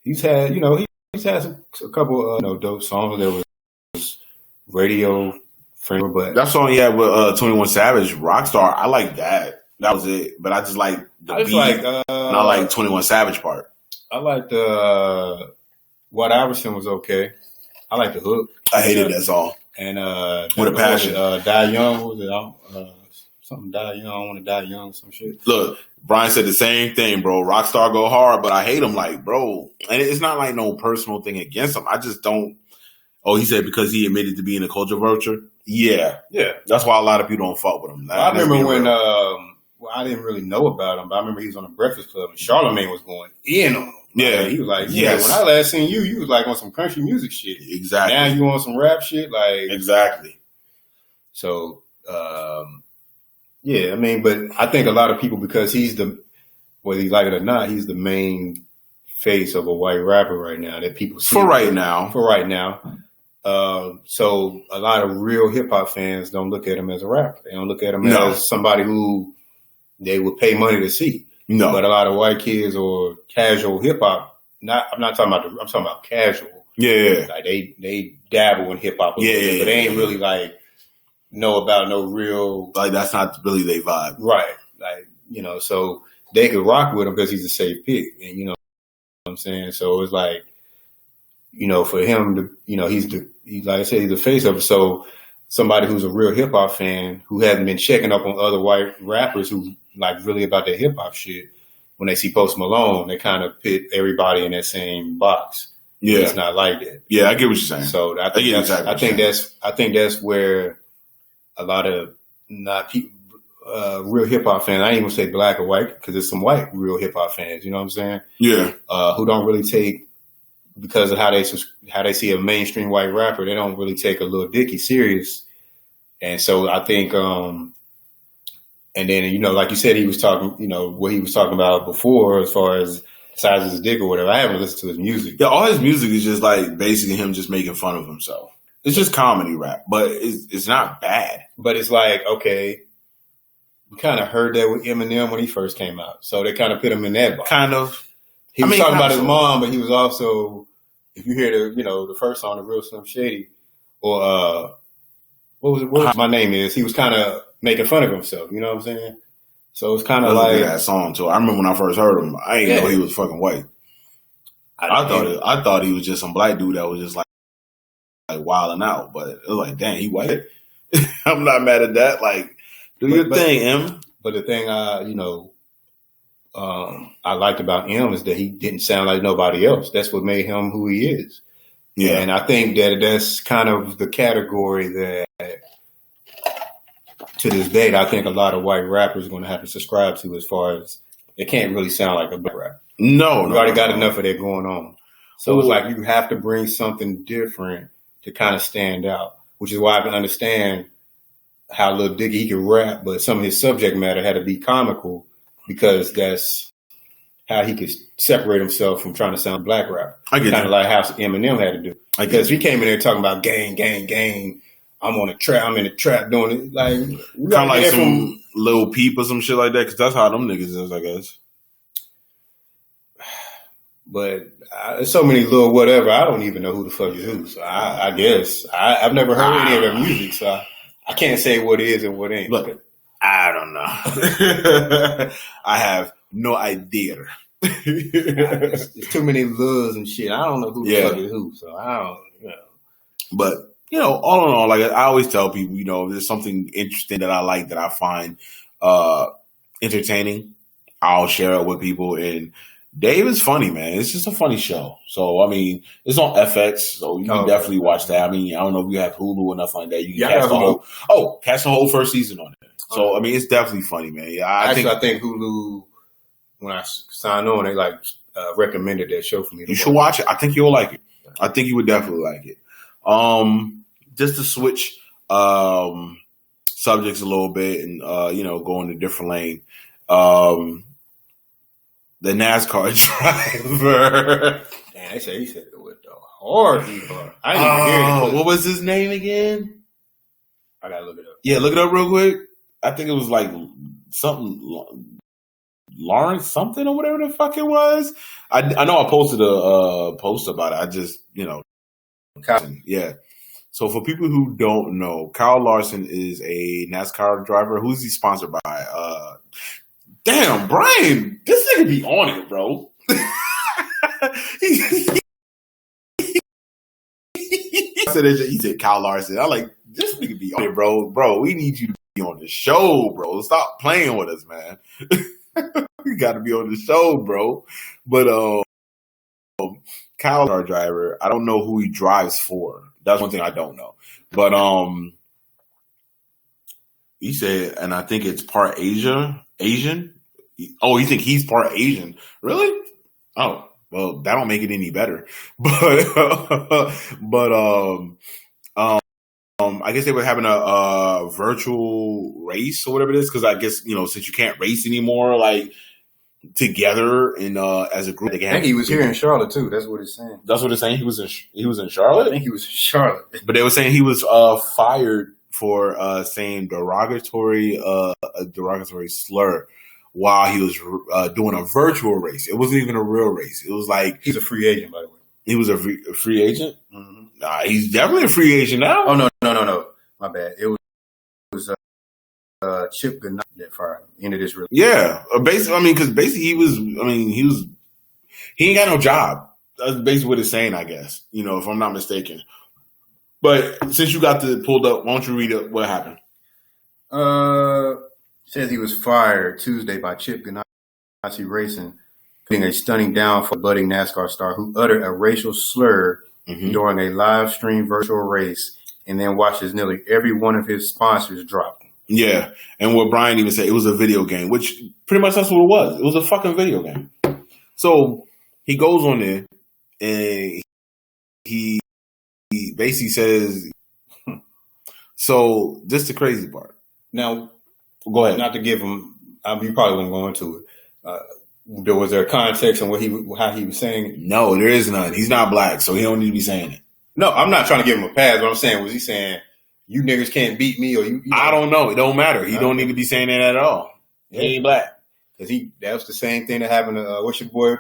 he's had, you know, he's had a couple of dope songs. There was Radio Friend, but that song he had with 21 Savage, Rockstar. I like that. That was it. But I just like the beat. And I like 21 Savage part. I liked What Iverson was okay. I like the hook. I hated that song. And With a Passion. Die Young, what was it? Something Die Young, I want to die young, some shit. Look, Brian said the same thing, bro. Rockstar go hard, but I hate him, like, bro. And it's not like no personal thing against him. I just don't. Oh, he said because he admitted to being a culture vulture? Yeah. That's why a lot of people don't fuck with him. I remember when, I didn't really know about him, but I remember he was on the Breakfast Club and Charlamagne was going in on him. Yeah. He was like, when I last seen you, you was like on some country music shit. Exactly. Now you on some rap shit? Like, exactly. So, yeah, I mean, but I think a lot of people, because whether you like it or not, he's the main face of a white rapper right now that people see. For right now. So a lot of real hip hop fans don't look at him as a rapper. They don't look at him as somebody who they would pay money to see. No. But a lot of white kids or casual hip hop, I'm talking about casual. Yeah. Like they dabble in hip hop a little bit, but they ain't really like know about no real, like, that's not really their vibe. Right. Like, you know, so they could rock with him because he's a safe pick. And, you know what I'm saying? So it's like, you know, for him to, you know, he's like I said, he's the face of it. So somebody who's a real hip hop fan who hasn't been checking up on other white rappers who like really about their hip hop shit. When they see Post Malone, they kind of put everybody in that same box. Yeah, it's not like that. Yeah, I get what you're saying. So I think that's where a lot of not people, real hip hop fans. I ain't gonna say black or white because there's some white real hip hop fans. You know what I'm saying? Yeah. Who don't really take, because of how they see a mainstream white rapper, they don't really take a Lil Dicky serious. And so I think, and then, you know, like you said, he was talking, you know, what he was talking about before as far as size of his dick or whatever. I haven't listened to his music. Yeah, all his music is just like basically him just making fun of himself. It's just comedy rap, but it's not bad. But it's like, okay, we kind of heard that with Eminem when he first came out. So they kind of put him in that box. Kind of. He was talking about his mom, but he was also, if you hear the first song, The Real Slim Shady, or what was My Name Is, he was kind of making fun of himself, you know what I'm saying? So it's kind of like that song too. I remember when I first heard him, I didn't know he was fucking white. I thought he was just some black dude that was just like wilding out, but it was like, dang, he white. I'm not mad at that. Like, do your thing, Em. But the thing I liked about him is that he didn't sound like nobody else. That's what made him who he is. Yeah, and I think that's kind of the category that, to this date, I think a lot of white rappers are going to have to subscribe to, as far as they can't really sound like a black rapper. No, you already got enough of that going on. So it's like you have to bring something different to kind of stand out, which is why I can understand how Lil Dicky, he can rap, but some of his subject matter had to be comical because that's how he could separate himself from trying to sound black rapper. Kind of like how Eminem had to do. Because he came in there talking about gang, gang, gang. I'm in the trap doing it. Like, kind of like some Lil Peep or some shit like that, because that's how them niggas is, I guess. But there's so many little whatever, I don't even know who the fuck is who. So I guess I've never heard any of their music, so I can't say what is and what ain't. Look, I don't know. I have no idea. There's too many Lils and shit. I don't know who the fuck is who, so I don't know. But, you know, all in all, like I always tell people, you know, if there's something interesting that I like, that I find entertaining, I'll share it with people. And Dave is funny, man. It's just a funny show. So, I mean, it's on FX, so you can definitely watch that. I mean, I don't know if you have Hulu or nothing like that. You can catch the whole first season on it. So, I mean, it's definitely funny, man. Yeah, I think Hulu, when I signed on, they recommended that show for me. You should watch it. I think you'll like it. I think you would definitely like it. Just to switch subjects a little bit and you know, go in a different lane. The NASCAR driver. Man, he said it with the hard. I didn't even hear it. What was his name again? I gotta look it up. Yeah, look it up real quick. I think it was like something Lawrence something or whatever the fuck it was. I know I posted a post about it. I just, you know, yeah. So for people who don't know, Kyle Larson is a NASCAR driver. Who's he sponsored by? Damn, Brian, this nigga be on it, bro. He said Kyle Larson. I'm like, this nigga be on it, bro. Bro, we need you to be on the show, bro. Stop playing with us, man. You got to be on the show, bro. But Kyle, our driver, I don't know who he drives for. That's one thing I don't know. But he said, and I think it's part Asian. Oh, you think he's part Asian? Really? Oh, well, that don't make it any better. But I guess they were having a virtual race or whatever it is, because I guess, you know, since you can't race anymore, like together and as a group. I think he was here in Charlotte too. That's what it's saying. That's what it's saying. He was in Charlotte. I think he was in Charlotte, but they were saying he was fired for saying derogatory slur while he was doing a virtual race. It wasn't even a real race. It was like he's a free agent, by the way. He was a free agent. Mm-hmm. Nah, he's definitely a free agent now. Oh no! My bad. It was Chip Goodnight that fired him. Ended his real. Yeah, basically. I mean, because basically he ain't got no job. That's basically what it's saying, I guess. You know, if I'm not mistaken. But since you got the pulled up, why don't you read it? What happened? Says he was fired Tuesday by Chip Ganassi Racing, being a stunning down for a budding NASCAR star who uttered a racial slur during a live stream virtual race and then watches nearly every one of his sponsors drop. Yeah, and what Brian even said, it was a video game, which pretty much that's what it was. It was a fucking video game. So he goes on there and he basically says, so this is the crazy part. Now, go ahead. Not to give him, you probably wouldn't go into it. Was there context on how he was saying it? No, there is none. He's not black, so he don't need to be saying it. No, I'm not trying to give him a pass. What I'm saying, was he saying, you niggas can't beat me, or you know? I don't know. It don't matter. He don't need to be saying that at all. Yeah. He ain't black. Because that was the same thing that happened to, what's your boy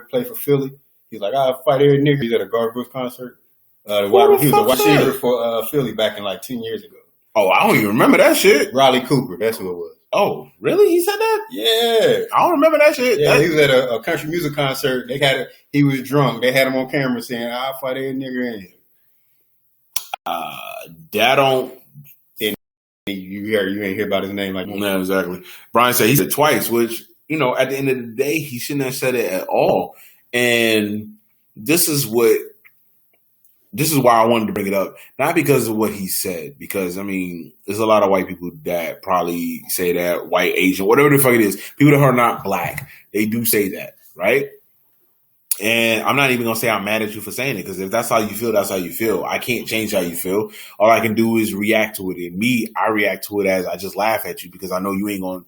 play for Philly? He's like, I'll fight every nigga. He's at a Garth Brooks concert. He was a wide receiver for Philly back in like 10 years ago. Oh, I don't even remember that shit. Riley Cooper, that's who it was. Oh, really? He said that? Yeah. I don't remember that shit. Yeah, he was at a country music concert. He was drunk. They had him on camera saying, I'll fight every nigga in here. That don't... You ain't hear about his name like that. No, exactly. Brian said he said twice, which, at the end of the day, he shouldn't have said it at all. And this is why I wanted to bring it up. Not because of what he said, because, there's a lot of white people that probably say that, white, Asian, whatever the fuck it is. People that are not black, they do say that, right? And I'm not even going to say I'm mad at you for saying it, because if that's how you feel, that's how you feel. I can't change how you feel. All I can do is react to it. And I react to it as I just laugh at you, because I know you ain't going to,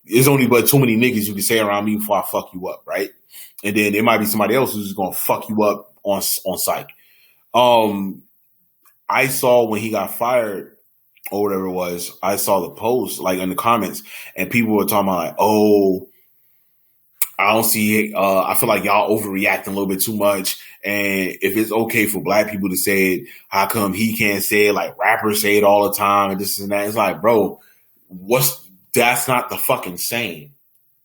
there's only but too many niggas you can say around me before I fuck you up, right? And then there might be somebody else who's just going to fuck you up on psych. I saw when he got fired or whatever it was, I saw the post like in the comments, and people were talking about like, oh, I don't see it. I feel like y'all overreacting a little bit too much. And if it's okay for black people to say it, how come he can't say it? Like rappers say it all the time and this and that. It's like, bro, that's not the fucking same.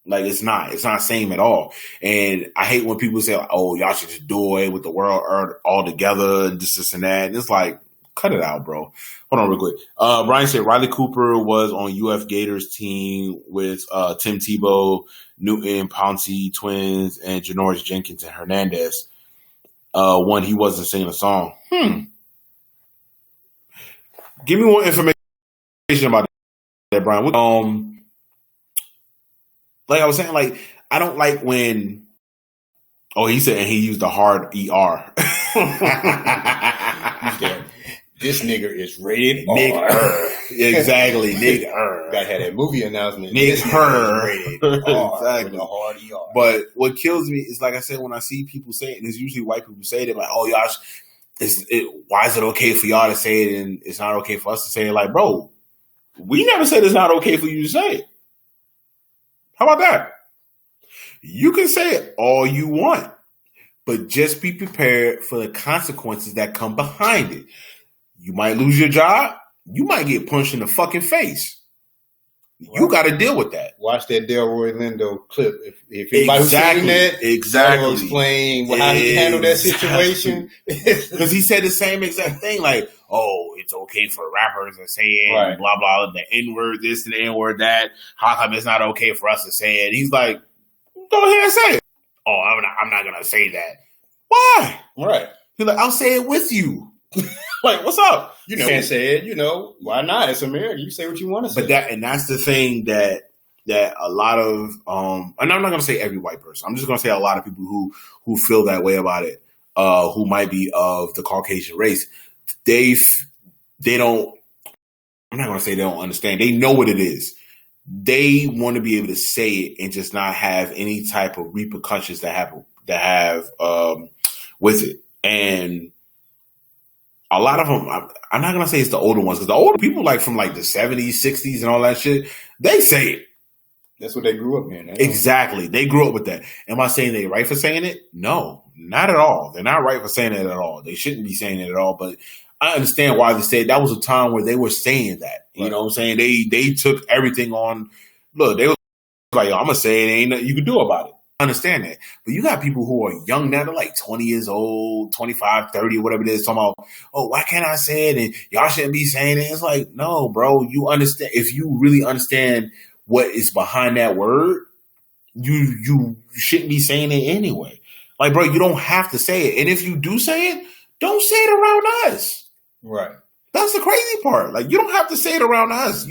Like it's not same at all. And I hate when people say, like, oh, y'all should just do away with the world all together and this and that. And it's like, cut it out, bro. Hold on real quick. Brian said Riley Cooper was on UF Gators team with Tim Tebow, Newton, Pouncey twins, and Janoris Jenkins and Hernandez. When he wasn't singing a song. Give me more information about that, Brian. Like I was saying, like I don't like when. Oh, he said, and he used a hard ER. This nigga is rated R. Exactly, nigga. Gotta have that movie announcement. Nigga her. Rated R. Exactly. With a hard ER. But what kills me is, like I said, when I see people say it, and it's usually white people say it, like, oh, y'all, why is it okay for y'all to say it and it's not okay for us to say it? Like, bro, we never said it's not okay for you to say it. How about that? You can say it all you want, but just be prepared for the consequences that come behind it. You might lose your job. You might get punched in the fucking face. You got to deal with that. Watch that Delroy Lindo clip. If anybody's seen that, exactly, explain how he handled that situation. Because he said the same exact thing, like, "Oh, it's okay for rappers to say it, right. Blah blah, the N word, this and the N word that. How come it's not okay for us to say it?" He's like, "Go ahead and say it." Oh, I'm not gonna say that. Why? Right. He's like, "I'll say it with you." Like, what's up? You can't say it. Why not? It's America. You say what you want to say. But that's the thing that a lot of and I'm not gonna say every white person. I'm just gonna say a lot of people who feel that way about it, who might be of the Caucasian race. They don't. I'm not gonna say they don't understand. They know what it is. They want to be able to say it and just not have any type of repercussions that have with it. And a lot of them, I'm not going to say it's the older ones, because the older people, like from like the 70s, 60s and all that shit, they say it. That's what they grew up in. Exactly. They grew up with that. Am I saying they're right for saying it? No, not at all. They're not right for saying it at all. They shouldn't be saying it at all. But I understand why they said that was a time where they were saying that. You know what I'm saying? They took everything on. Look, they was like, yo, I'm going to say it. Ain't nothing you can do about it. understand that. But you got people who are young now, they're like 20 years old, 25, 30, whatever it is, talking about, oh, why can't I say it? And y'all shouldn't be saying it. It's like, no, bro, you understand. If you really understand what is behind that word, you shouldn't be saying it anyway. Like, bro, you don't have to say it. And if you do say it, don't say it around us. Right. That's the crazy part. Like, you don't have to say it around us.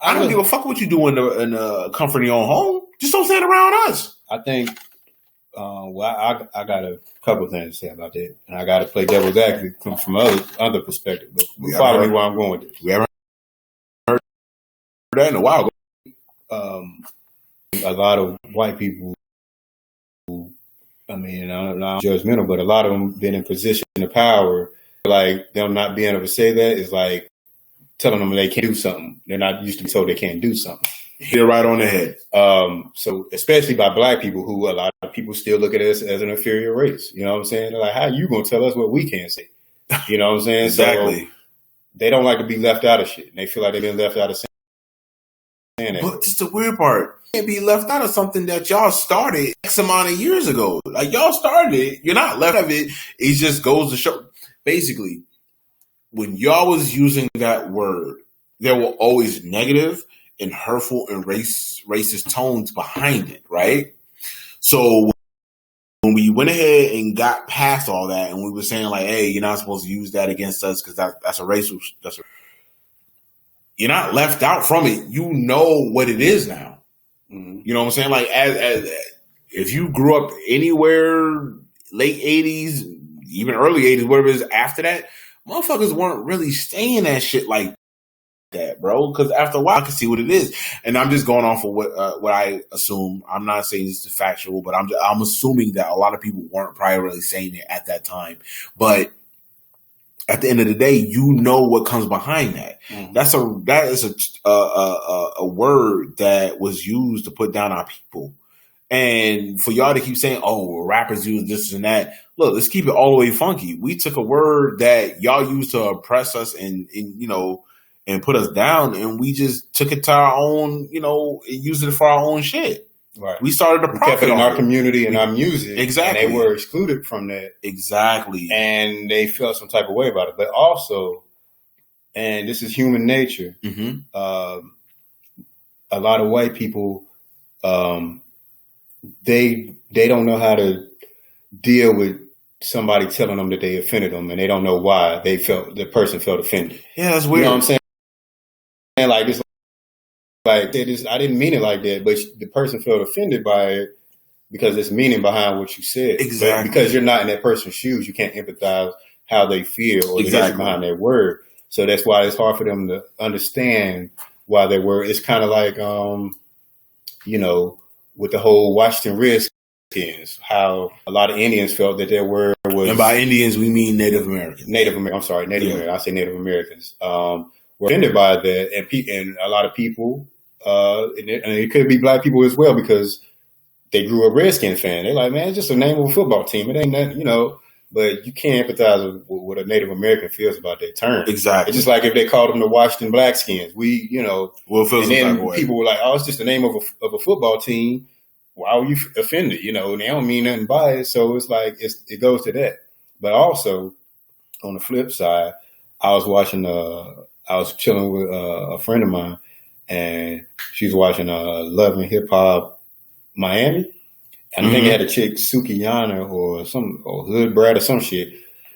I don't give a fuck what you do in the comfort of your own home. Just don't say it around us. I think, I got a couple of things to say about that. And I got to play devil's advocate from other perspective. But follow me where I'm going with this. We haven't heard that in a while. A lot of white people, I'm not judgmental, but a lot of them been in position of power. Like, them not being able to say that is like telling them they can't do something. They're not used to be told they can't do something. Hit it right on the head. So especially by black people, who a lot of people still look at us as an inferior race. You know what I'm saying? They're like, how you going to tell us what we can't say? You know what I'm saying? Exactly. So they don't like to be left out of shit. And they feel like they've been left out of saying that. But just the weird part, you can't be left out of something that y'all started X amount of years ago. Like, y'all started it. You're not left out of it. It just goes to show. Basically, when y'all was using that word, there were always negative and hurtful and racist tones behind it, right? So when we went ahead and got past all that, and we were saying like, "Hey, you're not supposed to use that against us because that's a racial." You're not left out from it. You know what it is now. Mm-hmm. You know what I'm saying? Like, as if you grew up anywhere late '80s, even early '80s, whatever it is after that, motherfuckers weren't really saying that shit like that, bro. Because after a while, I can see what it is, and I'm just going off of what I assume. I'm not saying it's factual, but I'm assuming that a lot of people weren't probably really saying it at that time. But at the end of the day, you know what comes behind that. Mm-hmm. That is a word that was used to put down our people. And for y'all to keep saying, oh, rappers use this and that. Look, let's keep it all the way funky. We took a word that y'all used to oppress us and put us down, and we just took it to our own, and used it for our own shit. Right. We started to profit kept it in our community and our music. Exactly. And they were excluded from that. Exactly. And they felt some type of way about it. But also, and this is human nature, mm-hmm. A lot of white people, they don't know how to deal with somebody telling them that they offended them, and they don't know why the person felt offended. Yeah, that's weird. You know what I'm saying? Like, it's like I didn't mean it like that, but the person felt offended by it because there's meaning behind what you said. Exactly. But because you're not in that person's shoes, you can't empathize how they feel or the history behind that word. So that's why it's hard for them to understand why that word. It's kind of like, with the whole Washington Redskins, how a lot of Indians felt that their word was. And by Indians, we mean Native Americans. Native Americans. I say Native Americans. Were offended by that, and a lot of people, and it could be black people as well, because they grew up Redskins fan. They're like, man, it's just a name of a football team. It ain't nothing, but you can't empathize with what a Native American feels about that term. Exactly. It's just like if they called them the Washington Blackskins. We'll feel and then people were like, oh, it's just the name of a football team. Why were you offended? And they don't mean nothing by it. So it's like, it goes to that. But also, on the flip side, I was chilling with a friend of mine, and she's watching Love and Hip Hop Miami. And I think they had a chick, Sukiyana or Hood Brad or some shit.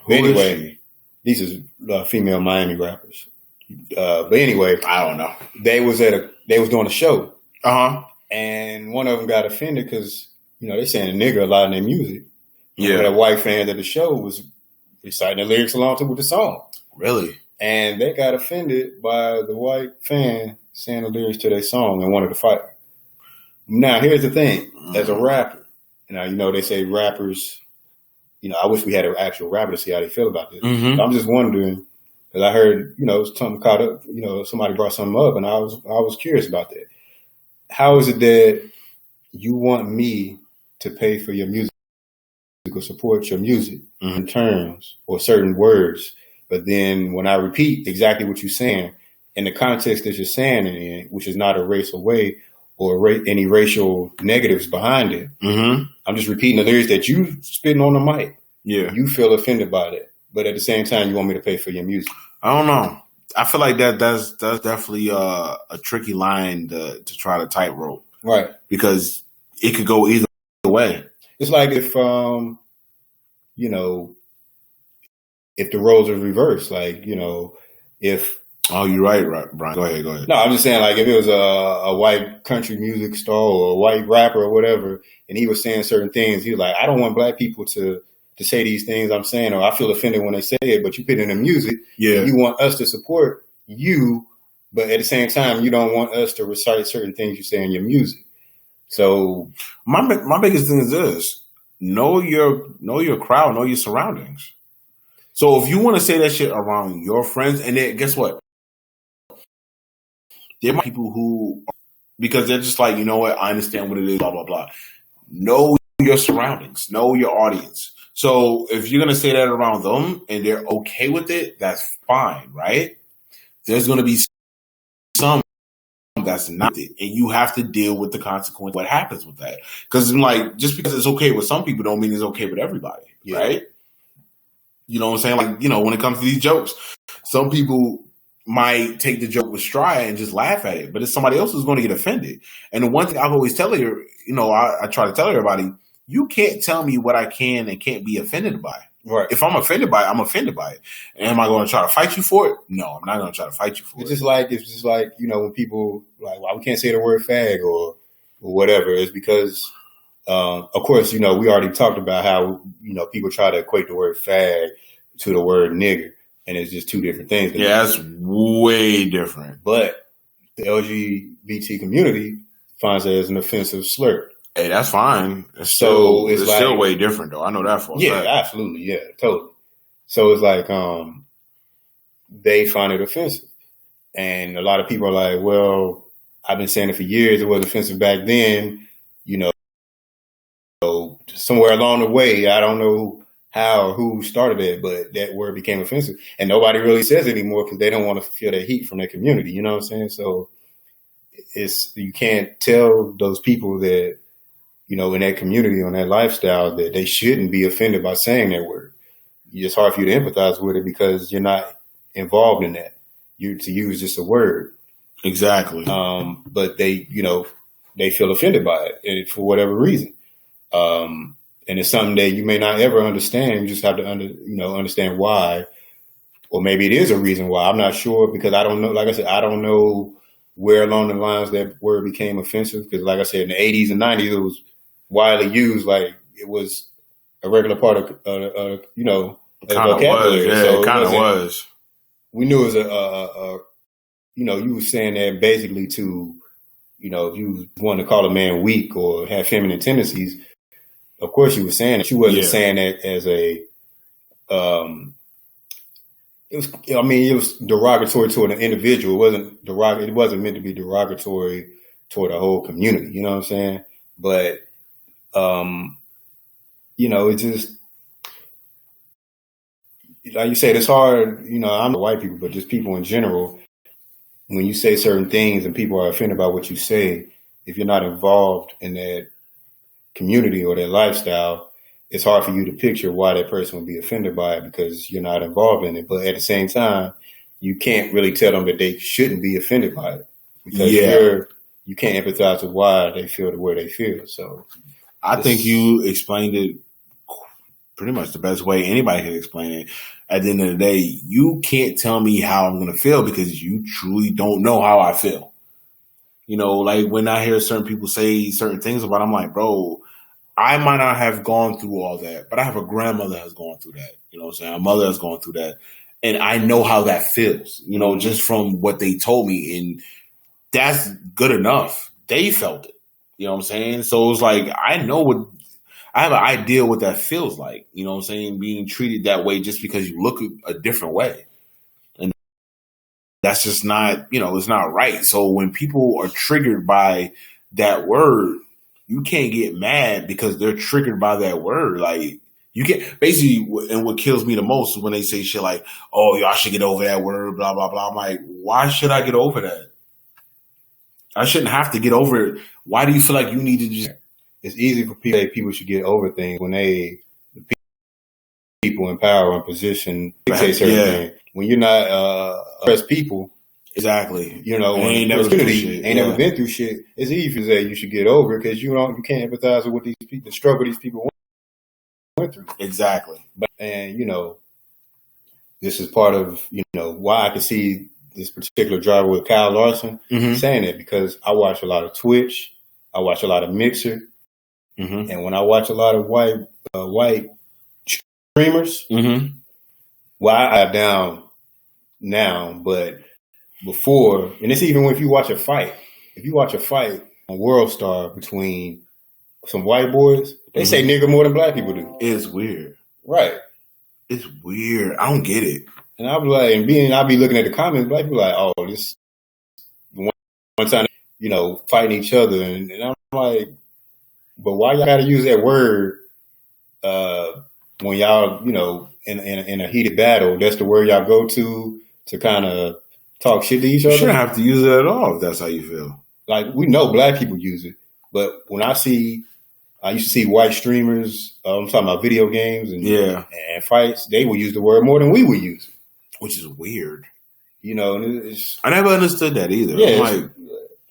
But anyway, these is female Miami rappers. But anyway, I don't know. They was doing a show. Uh-huh. And one of them got offended because, they saying nigger a lot in their music. Yeah. But a white fan of the show was reciting the lyrics along with the song. Really? And they got offended by the white fan saying the lyrics to their song and wanted to fight. Now, here's the thing. As a rapper, they say rappers, I wish we had an actual rapper to see how they feel about this. Mm-hmm. I'm just wondering, because I heard, something caught up, somebody brought something up, and I was curious about that. How is it that you want me to pay for your music or support your music in terms or certain words? But then when I repeat exactly what you're saying in the context that you're saying it in, which is not a racial way or any racial negatives behind it. Mm-hmm. I'm just repeating the lyrics that you spitting on the mic. Yeah. You feel offended by that, but at the same time, you want me to pay for your music. I don't know. I feel like that's definitely a tricky line to try to tightrope. Right. Because it could go either way. It's like if, if the roles are reversed, like, if. Oh, you're right, Brian. Go ahead. No, I'm just saying, like, if it was a white country music star or a white rapper or whatever, and he was saying certain things, he was like, I don't want black people to say these things I'm saying, or I feel offended when they say it, but you put it in the music. Yeah. You want us to support you, but at the same time, you don't want us to recite certain things you say in your music. So my biggest thing is this: know your crowd, know your surroundings. So if you want to say that shit around your friends, and then guess what? There might be people who, because they're just like, you know what, I understand what it is, blah, blah, blah. Know your surroundings, know your audience. So if you're going to say that around them and they're okay with it, that's fine, right? There's going to be some that's not it. And you have to deal with the consequence, what happens with that. Because like, just because it's okay with some people don't mean it's okay with everybody, right? You know what I'm saying? Like, when it comes to these jokes, some people might take the joke with stride and just laugh at it, but it's somebody else who's going to get offended. And the one thing I've always tell her, I try to tell everybody, you can't tell me what I can and can't be offended by. Right. If I'm offended by it, I'm offended by it. And am I going to try to fight you for it? No, I'm not going to try to fight you for it. It's just like when people like, why we can't say the word fag or whatever. It's because, of course, we already talked about how people try to equate the word fag to the word nigger. And it's just two different things. Yeah, that's way different. But the LGBT community finds it as an offensive slur. Hey, that's fine. It's still way different, though. I know that for a fact. Absolutely. Yeah, totally. So it's like they find it offensive. And a lot of people are like, well, I've been saying it for years. It was offensive back then. Somewhere along the way, I don't know how or who started it, but that word became offensive. And nobody really says it anymore because they don't want to feel that heat from their community. You know what I'm saying? So you can't tell those people that, in that community, on that lifestyle, that they shouldn't be offended by saying that word. It's hard for you to empathize with it because you're not involved in that. To use just a word. Exactly. But they feel offended by it for whatever reason. And it's something that you may not ever understand. You just have to understand why, or maybe it is a reason why. I'm not sure because I don't know. Like I said, I don't know where along the lines that word became offensive. Because, like I said, in the 80s and 90s, it was widely used. Like it was a regular part of vocabulary. Yeah, it kind of was. We knew it was you were saying that basically to, if you wanted to call a man weak or have feminine tendencies. Of course, you were saying it. You wasn't saying that as a. It was derogatory toward an individual. It wasn't meant to be derogatory toward the whole community. You know what I'm saying? But, it just like you said, it's hard. I'm the white people, but just people in general. When you say certain things and people are offended by what you say, if you're not involved in that community or their lifestyle, it's hard for you to picture why that person would be offended by it because you're not involved in it. But at the same time, you can't really tell them that they shouldn't be offended by it because you can't empathize with why they feel the way they feel. So I think you explained it pretty much the best way anybody can explain it. At the end of the day, you can't tell me how I'm going to feel because you truly don't know how I feel. Like when I hear certain people say certain things about it, I'm like, bro, I might not have gone through all that, but I have a grandmother that's gone through that. You know what I'm saying? A mother that's gone through that. And I know how that feels, just from what they told me. And that's good enough. They felt it. You know what I'm saying? So it's like, I have an idea what that feels like. You know what I'm saying? Being treated that way just because you look a different way. That's just not, it's not right. So when people are triggered by that word, you can't get mad because they're triggered by that word. Like you can't basically, and what kills me the most is when they say shit like, oh, y'all should get over that word, blah, blah, blah. I'm like, why should I get over that? I shouldn't have to get over it. Why do you feel like you need to just... It's easy for people to say people should get over things when the people in power and position dictate certain things. When you're not oppressed people, exactly. You know, when ain't never been through shit. It's easy to say you should get over it because you can't empathize with what these people, the struggle these people went through. Exactly. And you know, this is part of why I can see this particular driver with Kyle Larson saying it, because I watch a lot of Twitch, I watch a lot of Mixer, and when I watch a lot of white streamers, well, I have down now, but before, and it's even if you watch a fight on World Star between some white boys, they say nigga more than black people do. It's weird. Right. It's weird. I don't get it. And I'll be like, I'll be looking at the comments, black people like, oh, this one time, fighting each other. And I'm like, but why y'all got to use that word when y'all, in a heated battle? That's the word y'all go to kind of talk shit to each other? You shouldn't have to use it at all if that's how you feel. Like, we know black people use it. But when I used to see white streamers, I'm talking about video games and fights, they would use the word more than we would use it. Which is weird. I never understood that either. Yeah, I'm like,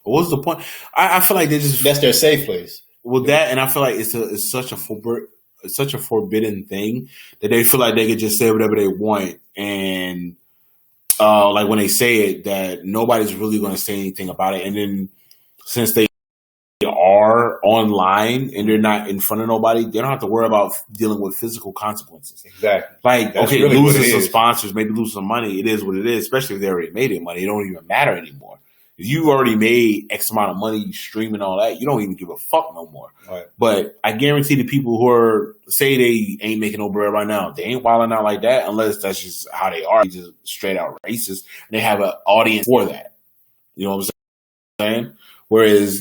what's the point? I feel like that's their safe place. Well, that, and I feel like it's such a forbidden thing that they feel like they could just say whatever they want, and like when they say it, that nobody's really going to say anything about it. And then since they are online and they're not in front of nobody, they don't have to worry about dealing with physical consequences. Exactly. Like, that's okay, really losing some sponsors, maybe lose some money. It is what it is, especially if they already made it money. It don't even matter anymore. If you already made X amount of money, you streaming all that, you don't even give a fuck no more. Right. But I guarantee the people who say they ain't making no bread right now, they ain't wilding out like that unless that's just how they are, just straight out racist. And they have an audience for that. You know what I'm saying? Whereas,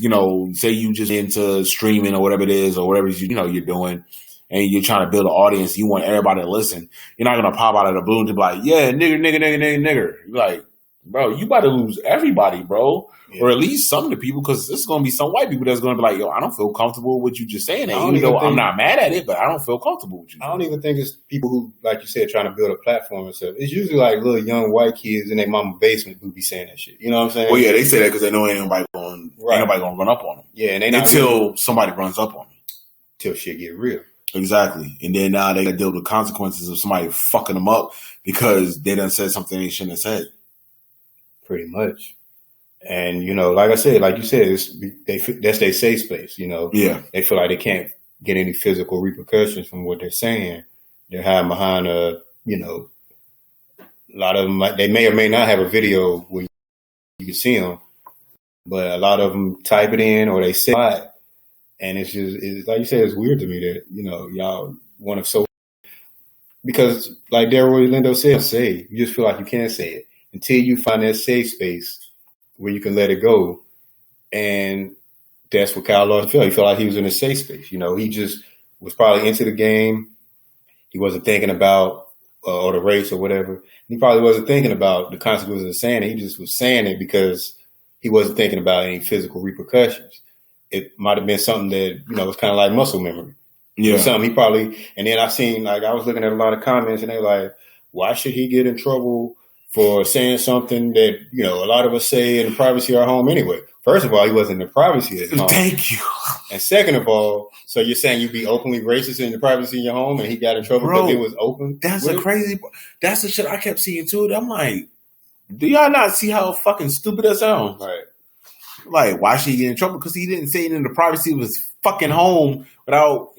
say you just into streaming or whatever it is, or whatever you're doing, and you're trying to build an audience, you want everybody to listen. You're not gonna pop out of the blue and be like, yeah, nigger. You're like, bro, you about to lose everybody, bro. Yeah. Or at least some of the people, because this is going to be some white people that's going to be like, yo, I don't feel comfortable with you just saying that. Even though I'm not mad at it, but I don't feel comfortable with you. I don't even think it's people who, like you said, trying to build a platform and stuff. It's usually like little young white kids in their mama's basement who be saying that shit. You know what I'm saying? Well, yeah, they say that because they know ain't nobody going to run up on them. Yeah, and they not until somebody runs up on them. Till shit get real. Exactly. And then now they got to deal with the consequences of somebody fucking them up because they done said something they shouldn't have said. Pretty much. And, like I said, like you said, that's their safe space, Yeah. They feel like they can't get any physical repercussions from what they're saying. They're hiding behind a lot of them, they may or may not have a video where you can see them, but a lot of them type it in or they say it. And it's like you said, it's weird to me that, y'all want to because like Daryl Lindo said, you just feel like you can't say it until you find that safe space where you can let it go. And that's what Kyle Larson felt. He felt like he was in a safe space. He just was probably into the game. He wasn't thinking about or the race or whatever. He probably wasn't thinking about the consequences of saying it. He just was saying it because he wasn't thinking about any physical repercussions. It might have been something that, was kind of like muscle memory. Yeah. Something he probably, and then I seen, like, I was looking at a lot of comments and they're like, why should he get in trouble for saying something that, a lot of us say in the privacy of our home anyway? First of all, he wasn't in the privacy of his home. Thank you. And second of all, so you're saying you'd be openly racist in the privacy of your home and he got in trouble because it was open? That's the shit I kept seeing too. I'm like, do y'all not see how fucking stupid that sounds? Right. Like, why should he get in trouble? Because he didn't say it in the privacy of his fucking home without,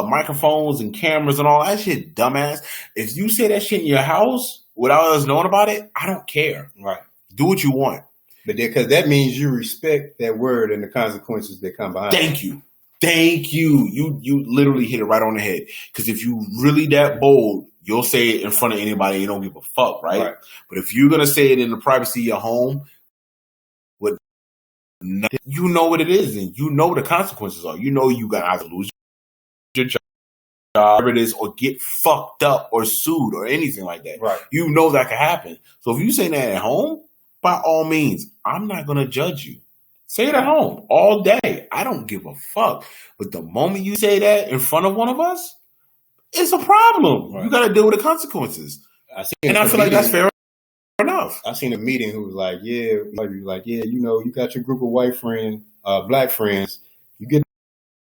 microphones and cameras and all that shit, dumbass. If you say that shit in your house without us knowing about it, I don't care. Right. Do what you want. But because that means you respect that word and the consequences that come behind it. Thank you. You literally hit it right on the head. Because if you really that bold, you'll say it in front of anybody and you don't give a fuck, right? But if you're going to say it in the privacy of your home, you know what it is and you know what the consequences are. You know you got to lose your job, whatever it is, or get fucked up or sued or anything like that. Right. You know that could happen. So if you say that at home, by all means, I'm not going to judge you. Say it at home all day. I don't give a fuck. But the moment you say that in front of one of us, it's a problem. Right. You got to deal with the consequences. I feel like that's fair enough. I seen a meeting who was like, you know, you got your group of white friends, black friends. You get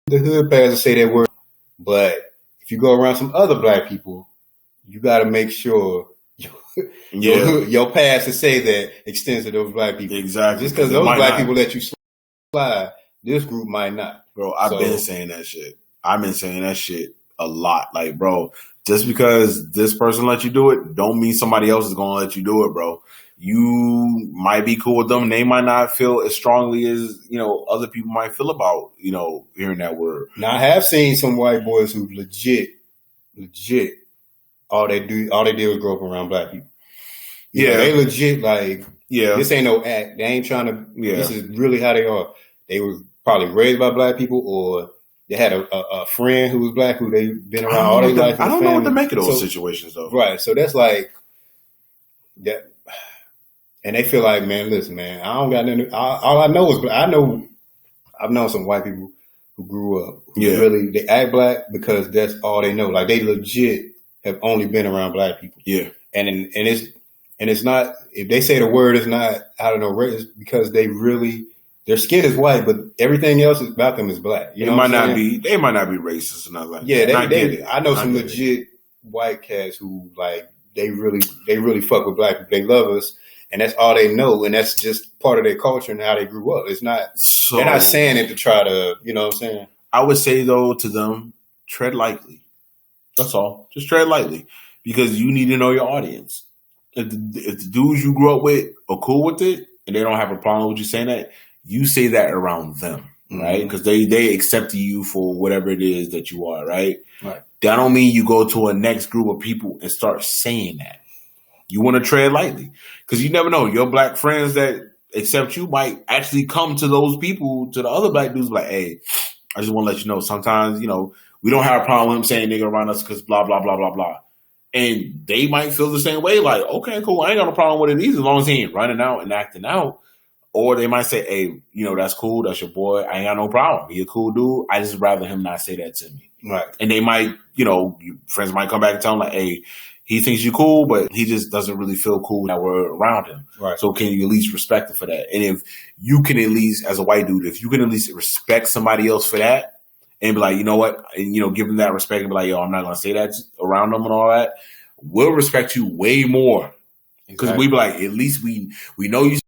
the hood pass to say that word. But if you go around some other black people, you got to make sure your pass to say that extends to those black people. Exactly. Just because those black people let you slide, this group might not. Bro, I've been saying that shit. I've been saying that shit a lot. Like, bro, just because this person let you do it, don't mean somebody else is going to let you do it, bro. You might be cool with them. They might not feel as strongly as, you know, other people might feel about, you know, hearing that word. Now, I have seen some white boys who legit, all they did was grow up around black people. You know, they legit, like, this ain't no act. They ain't trying to, this is really how they are. They were probably raised by black people, or they had a friend who was black who they've been around all their life. I don't know what to make of those situations, though. Right. So that's like that. And they feel like, man, listen, man, I don't got nothing. All I know is, I've known some white people who grew up. Really, they act black because that's all they know. Like, they legit have only been around black people. Yeah. And it's not, if they say the word is not, I don't know, it's because they really, their skin is white, but everything else about them is black. You know, they might not be racist and all that. Yeah, I know some legit white cats who, like, they really fuck with black people. They love us, and that's all they know, and that's just part of their culture and how they grew up. It's not, they're not saying it to try to, you know what I'm saying? I would say, though, to them, tread lightly. That's all. Just tread lightly, because you need to know your audience. If the dudes you grew up with are cool with it, and they don't have a problem with you saying that, you say that around them, right? Because they accept you for whatever it is that you are, right? Right. That don't mean you go to a next group of people and start saying that. You want to tread lightly, because you never know. Your black friends that accept you might actually come to those people, to the other black dudes, like, hey, I just want to let you know, sometimes, you know, we don't have a problem with him saying nigga around us because blah, blah, blah, blah, blah. And they might feel the same way, like, okay, cool, I ain't got no problem with it either, as long as he ain't running out and acting out. Or they might say, hey, you know, that's cool, that's your boy, I ain't got no problem. He a cool dude, I just rather him not say that to me. Right. And they might, you know, friends might come back and tell him, like, hey, he thinks you're cool, but he just doesn't really feel cool that we're around him. Right. So can you at least respect him for that? And if you can at least, as a white dude, if you can at least respect somebody else for that, and be like, you know what, and, you know, give them that respect and be like, yo, I'm not going to say that around them and all that, we'll respect you way more. Because we be like, at least we know you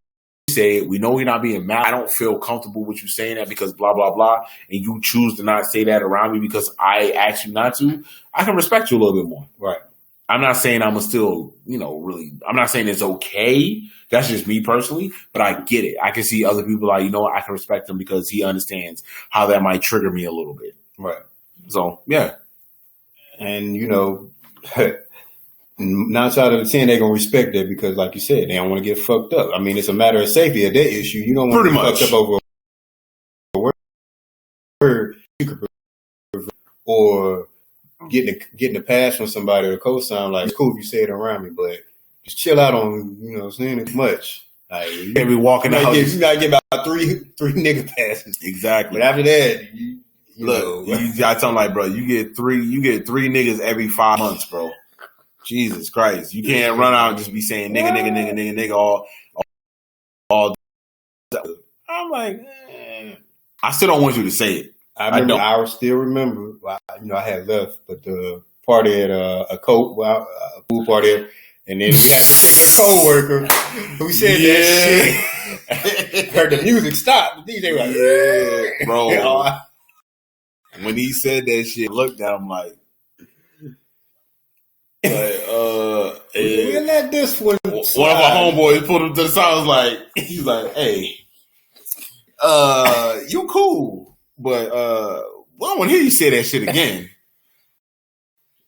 say it. We know you're not being mad. I don't feel comfortable with you saying that because blah, blah, blah. And you choose to not say that around me because I asked you not to. I can respect you a little bit more. Right. I'm not saying I'm still, you know, really, I'm not saying it's okay. That's just me personally, but I get it. I can see other people like, you know what, I can respect him because he understands how that might trigger me a little bit. Right. So, yeah. And, you know, 9 out of 10, they're going to respect that because, like you said, they don't want to get fucked up. I mean, it's a matter of safety at that issue. You don't want to get fucked up over a word or getting a pass from somebody or co-sign. Like, it's cool if you say it around me, but just chill out on, you know what I'm saying, as much. Like, you can't be walking out. You got to get about three nigga passes. Exactly. But after that, look, I tell them, like, bro, you get three niggas every 5 months, bro. Jesus Christ. You can't run out and just be saying nigga all. I'm like, I still don't want you to say it. I still remember, you know, I had left, but the party at a pool party, and then we had a co-worker who said that shit. Heard the music stop. The DJ was like, bro. When he said that shit, I looked at him like, we let this one. One of our homeboys pulled him to the side. He's like, hey, you cool, but I don't want to hear you say that shit again.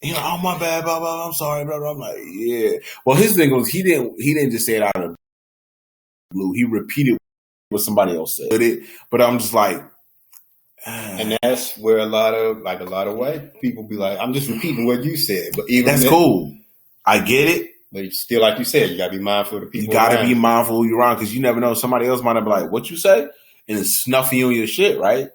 He's like, oh my bad, blah blah. I'm sorry, blah blah. I'm like, yeah. Well, his thing was he didn't just say it out of the blue. He repeated what somebody else said. But I'm just like. And that's where a lot of white people be like, I'm just repeating what you said. But even that's cool. I get it. But still, like you said, you gotta be mindful of the people. You gotta be mindful who you're around because you never know. Somebody else might be like, "What you say?" and it's snuffing on your shit, right?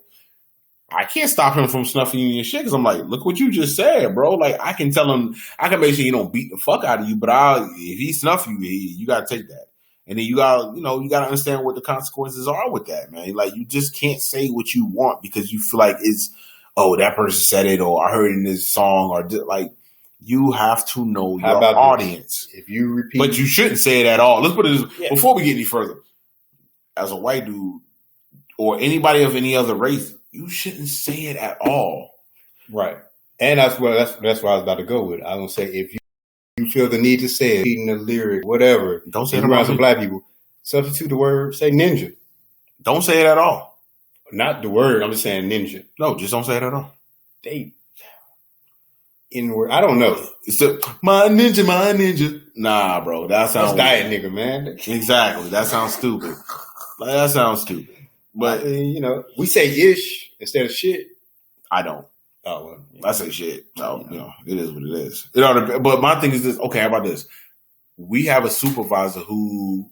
I can't stop him from snuffing you in your shit because I'm like, look what you just said, bro. Like, I can tell him, I can make sure he don't beat the fuck out of you, but if he snuff you, you got to take that. And then you got to understand what the consequences are with that, man. Like, you just can't say what you want because you feel like it's, oh, that person said it or I heard it in this song or like, you have to know your audience. If you repeat. But you shouldn't say it at all. Let's put it this, before we get any further. As a white dude or anybody of any other race, you shouldn't say it at all. Right. And that's where I was about to go with. I don't say if you feel the need to say it, reading the lyric, whatever. Don't say it around some black people. Substitute the word, say ninja. Don't say it at all. Not the word, I'm just saying ninja. No, just don't say it at all. N-word. I don't know. It's my ninja. Nah, bro. That's diet nigga, man. Exactly. That sounds stupid. But we say ish instead of shit. I don't. Oh well, I say shit. So it is what it is. But my thing is this. Okay, how about this? We have a supervisor who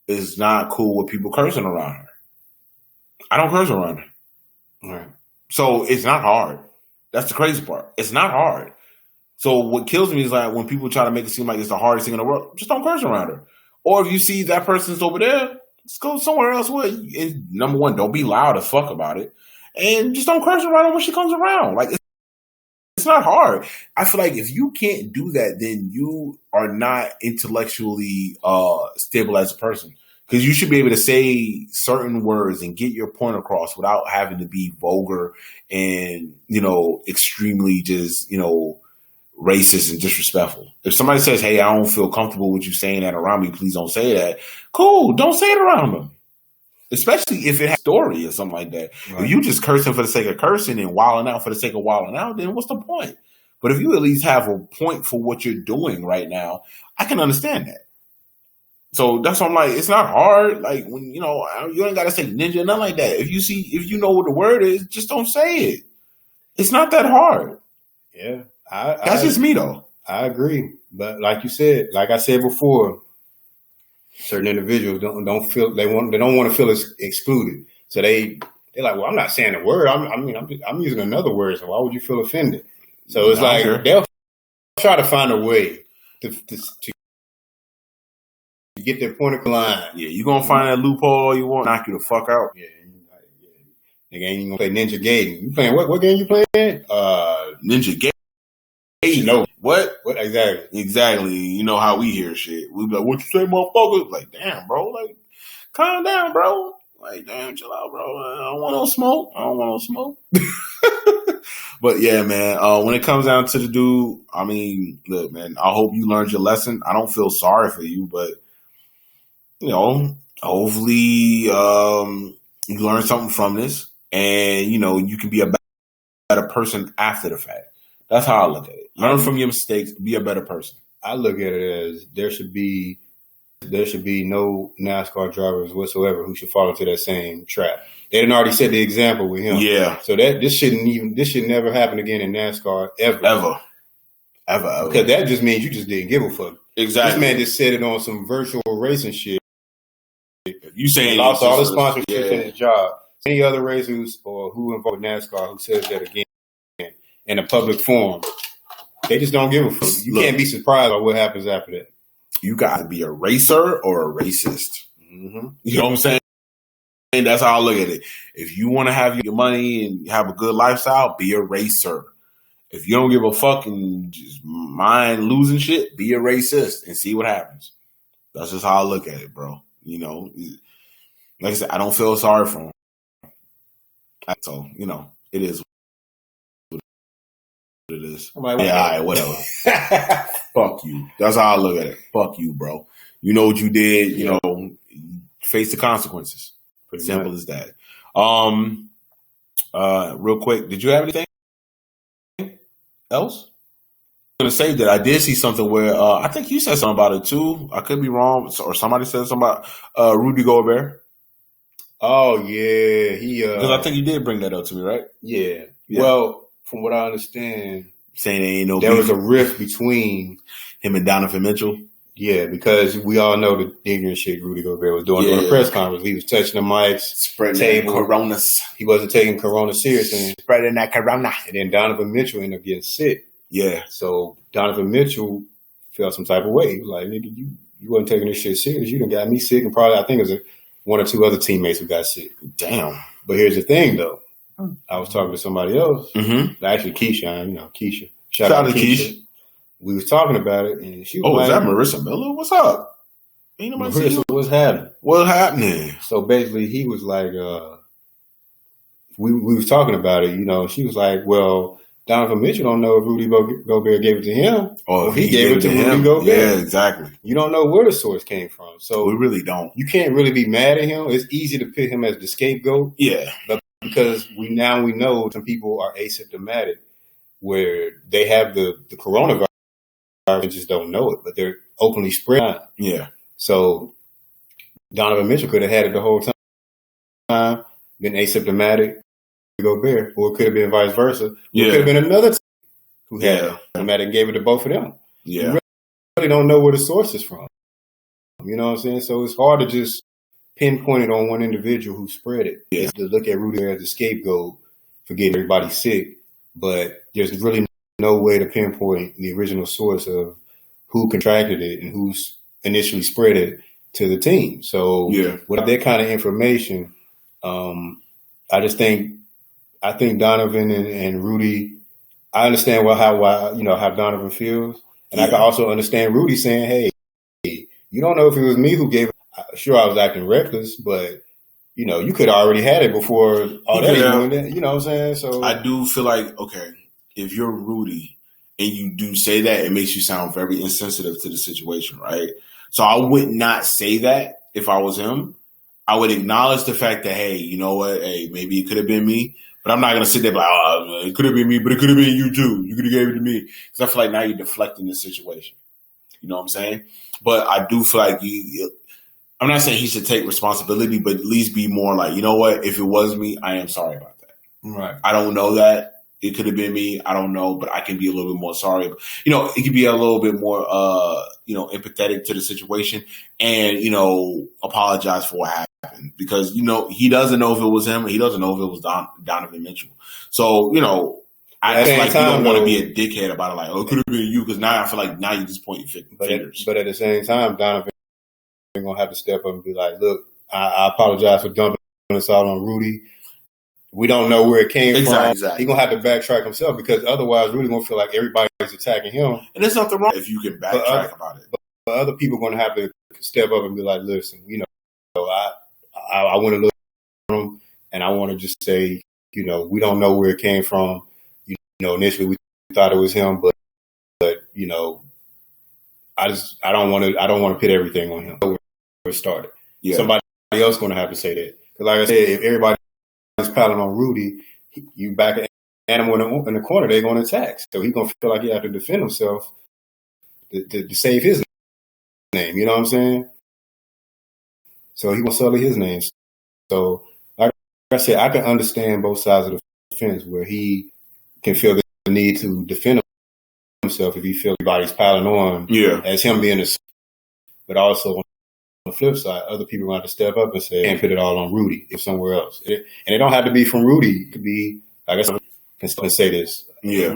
is not cool with people cursing around her. I don't curse around her. All right. So it's not hard. That's the crazy part. It's not hard. So what kills me is like when people try to make it seem like it's the hardest thing in the world. Just don't curse around her. Or if you see that person's over there, let's go somewhere else. And number one, don't be loud as fuck about it. And just don't curse around her when she comes around. Like, it's not hard. I feel like if you can't do that, then you are not intellectually stable as a person. Because you should be able to say certain words and get your point across without having to be vulgar and, extremely just, racist and disrespectful. If somebody says, hey, I don't feel comfortable with you saying that around me, please don't say that. Cool. Don't say it around them. Especially if it has a story or something like that. Right. If you just cursing for the sake of cursing and wilding out for the sake of wilding out, then what's the point? But if you at least have a point for what you're doing right now, I can understand that. So that's why I'm like, it's not hard. Like when, you ain't got to say ninja, nothing like that. If you know what the word is, just don't say it. It's not that hard. Yeah. That's just me though. I agree. But like you said, like I said before, certain individuals don't want to feel excluded. So they're like, well, I'm not saying the word. I'm using another word. So why would you feel offended? So it's they'll try to find a way to get their point of line. Yeah, you're going to find that loophole you want, knock you the fuck out. Yeah. Nigga ain't even going to play Ninja Gaiden. You playing what game you playing? Ninja Gaiden. No. What? Exactly. Exactly. You know how we hear shit. We be like, what you say, motherfucker? Like, damn, bro. Like, calm down, bro. Like, damn, chill out, bro. I don't want no smoke. But yeah, man, when it comes down to the dude, I mean, look, man, I hope you learned your lesson. I don't feel sorry for you, but, hopefully you learn something from this and, you can be a better person after the fact. That's how I look at it. Learn from your mistakes, be a better person. I look at it as there should be no NASCAR drivers whatsoever who should fall into that same trap. They didn't already set the example with him. Yeah. So this should never happen again in NASCAR ever. Because that just means you just didn't give a fuck. Exactly. This man just said it on some virtual racing shit. You saying he lost all the sponsorships in his job. Any other racers or who involved in NASCAR who says that again in a public forum, they just don't give a fuck. You can't be surprised by what happens after that. You got to be a racer or a racist. Mm-hmm. You know what I'm saying? And that's how I look at it. If you want to have your money and have a good lifestyle, be a racer. If you don't give a fuck and just mind losing shit, be a racist and see what happens. That's just how I look at it, bro. Like I said, I don't feel sorry for him. So, it is what it is. All right, whatever. Fuck you. That's how I look at it. Fuck you, bro. You know what you did, face the consequences. Pretty simple as that. Real quick, did you have anything else? I'm going to say that I did see something where I think you said something about it too. I could be wrong, or somebody said something about Rudy Gobert. Oh yeah, because I think you did bring that up to me, right? Yeah. Well, from what I understand, saying there ain't no there was a rift between him and Donovan Mitchell. Yeah, because we all know the ignorant shit Rudy Gobert was doing during the press conference. He was touching the mics, spreading table. Coronas. He wasn't taking Corona seriously. Spreading that Corona. And then Donovan Mitchell ended up getting sick. Yeah. So Donovan Mitchell felt some type of way. He was like, nigga, you wasn't taking this shit serious. You done got me sick. And probably, I think it was one or two other teammates who got sick. Damn. But here's the thing, though. I was talking to somebody else. Mm-hmm. Actually, Keisha. Keisha. Shout out to Keisha. We was talking about it, and she was is that Marissa Miller? What's up? Ain't nobody see you? What's happening? What's happening? So basically, he was like, we was talking about it, she was like, well, Donovan Mitchell don't know if Rudy Gobert gave it to him or if he gave it to Rudy Gobert. Yeah, exactly. You don't know where the source came from. So we really don't. You can't really be mad at him. It's easy to put him as the scapegoat. Yeah. But because we know some people are asymptomatic where they have the coronavirus and just don't know it, but they're openly spreading. Yeah. So Donovan Mitchell could have had it the whole time, been asymptomatic, Gobert, or it could have been vice versa. Yeah. It could have been another team who had it and gave it to both of them. Yeah. You really don't know where the source is from. You know what I'm saying? So it's hard to just pinpoint it on one individual who spread it. Yeah. It's to look at Rudy as a scapegoat for getting everybody sick, but there's really no way to pinpoint the original source of who contracted it and who's initially spread it to the team. So without that kind of information, I think Donovan and Rudy, I understand how Donovan feels. And I can also understand Rudy saying, hey, you don't know if it was me who gave it. Sure, I was acting reckless, but you could have already had it before all that. You know what I'm saying? So I do feel like, okay, if you're Rudy and you do say that, it makes you sound very insensitive to the situation, right? So I would not say that if I was him. I would acknowledge the fact that, hey, you know what? Hey, maybe it could have been me, but I'm not going to sit there like, oh, it could have been me, but it could have been you too. You could have gave it to me. Because I feel like now you're deflecting the situation. You know what I'm saying? But I do feel like I'm not saying he should take responsibility, but at least be more like, you know what? If it was me, I am sorry about that. Right. I don't know that. It could have been me. I don't know, but I can be a little bit more sorry. It could be a little bit more, empathetic to the situation and, apologize for what happened because, he doesn't know if it was him. He doesn't know if it was Donovan Mitchell. So, I feel like you don't want to be a dickhead about it. Like, oh, it could have been you. Cause now I feel like now you're just pointing fingers. But at the same time, Donovan is going to have to step up and be like, look, I apologize for dumping this all on Rudy. We don't know where it came from. Exactly. He's going to have to backtrack himself because otherwise Rudy's going to feel like everybody's attacking him. And there's nothing wrong if you can backtrack about it. But other people are going to have to step up and be like, listen, I want to look at him and I want to just say, we don't know where it came from. Initially we thought it was him, but I don't want to put everything on him. Where it started. Yeah. Somebody else going to have to say that. Because like I said, if everybody is piling on Rudy, you back an animal in the corner, they're going to attack. So he's going to feel like he has to defend himself to save his name. You know what I'm saying? So he won't sully his name. So like I said, I can understand both sides of the fence where he can feel the need to defend himself if he feels everybody's piling on as him being but also on the flip side, other people want to step up and say, and put it all on Rudy if somewhere else. And it don't have to be from Rudy. It could be, I guess I can say this. Yeah.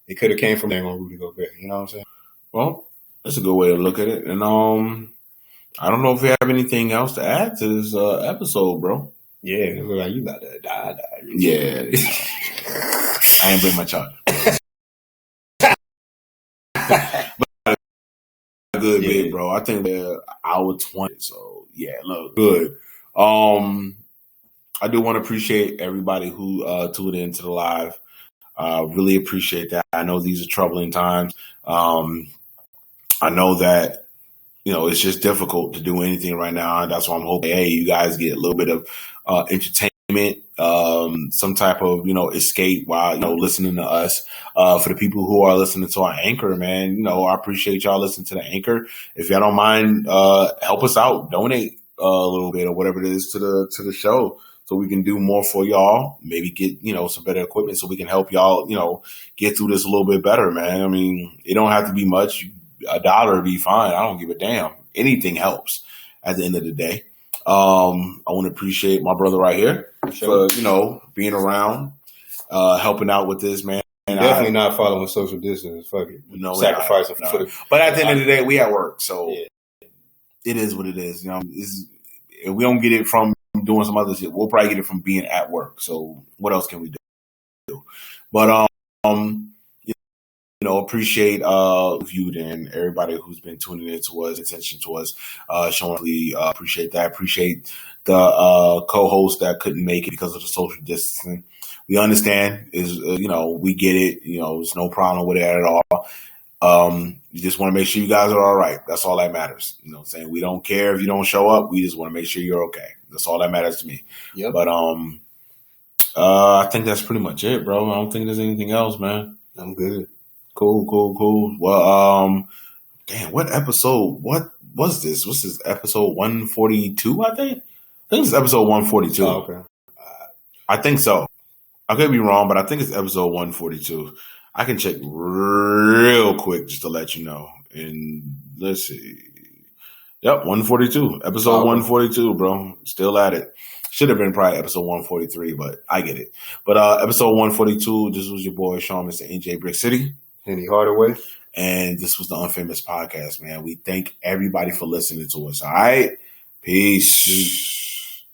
It could have came from there on Rudy Gobert. You know what I'm saying? Well, that's a good way to look at it. And I don't know if you have anything else to add to this episode, bro. Yeah, it look like you got to die. Yeah. I ain't bring my charger. Good bit, bro. I think they're hour 20. So yeah, look good. I do want to appreciate everybody who tuned into the live. Really appreciate that. I know these are troubling times. I know that it's just difficult to do anything right now. And that's why I'm hoping, hey, you guys get a little bit of entertainment, some type of, escape while, listening to us. For the people who are listening to our Anchor, man, I appreciate y'all listening to the Anchor. If y'all don't mind, help us out, donate a little bit or whatever it is to the show so we can do more for y'all, maybe get, some better equipment so we can help y'all, get through this a little bit better, man. I mean, it don't have to be much. $1 would be fine. I don't give a damn. Anything helps at the end of the day. I want to appreciate my brother right here for, being around, helping out with this, man. And definitely not following social distance. Fuck it. Sacrificing for the. But at the end of the day, we at work, so it is what it is. If we don't get it from doing some other shit, we'll probably get it from being at work. So what else can we do? But appreciate you and everybody who's been tuning in to us, attention to us, showing we appreciate that. Appreciate the co-host that couldn't make it because of the social distancing. We understand we get it. There's no problem with it at all. You just want to make sure you guys are all right. That's all that matters. You know what I'm saying? We don't care if you don't show up. We just want to make sure you're okay. That's all that matters to me. Yep. But I think that's pretty much it, bro. I don't think there's anything else, man. I'm good. Cool. Well, damn, what episode? What was this? What's this, episode 142, I think? I think it's episode 142. Oh, okay. I think so. I could be wrong, but I think it's episode 142. I can check real quick just to let you know. And let's see. Yep, 142. Episode 142, bro. Still at it. Should have been probably episode 143, but I get it. But episode 142, this was your boy, Sean, Mr. NJ Brick City. Henny Hardaway. And this was the Unfamous Podcast, man. We thank everybody for listening to us, all right? Peace.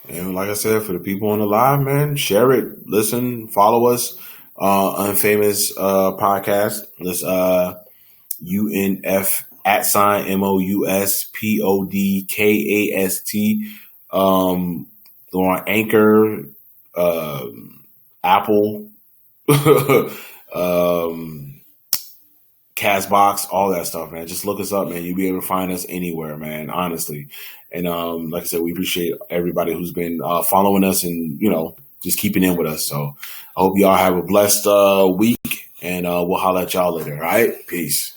And like I said, for the people on the live, man, share it, listen, follow us. Unfamous Podcast. Let's UNF @MOUSPODKAST. Go on Anchor, Apple, Castbox, all that stuff, man. Just look us up, man. You'll be able to find us anywhere, man, honestly. And like I said, we appreciate everybody who's been following us and, just keeping in with us. So I hope y'all have a blessed week, and we'll holler at y'all later, all right? Peace.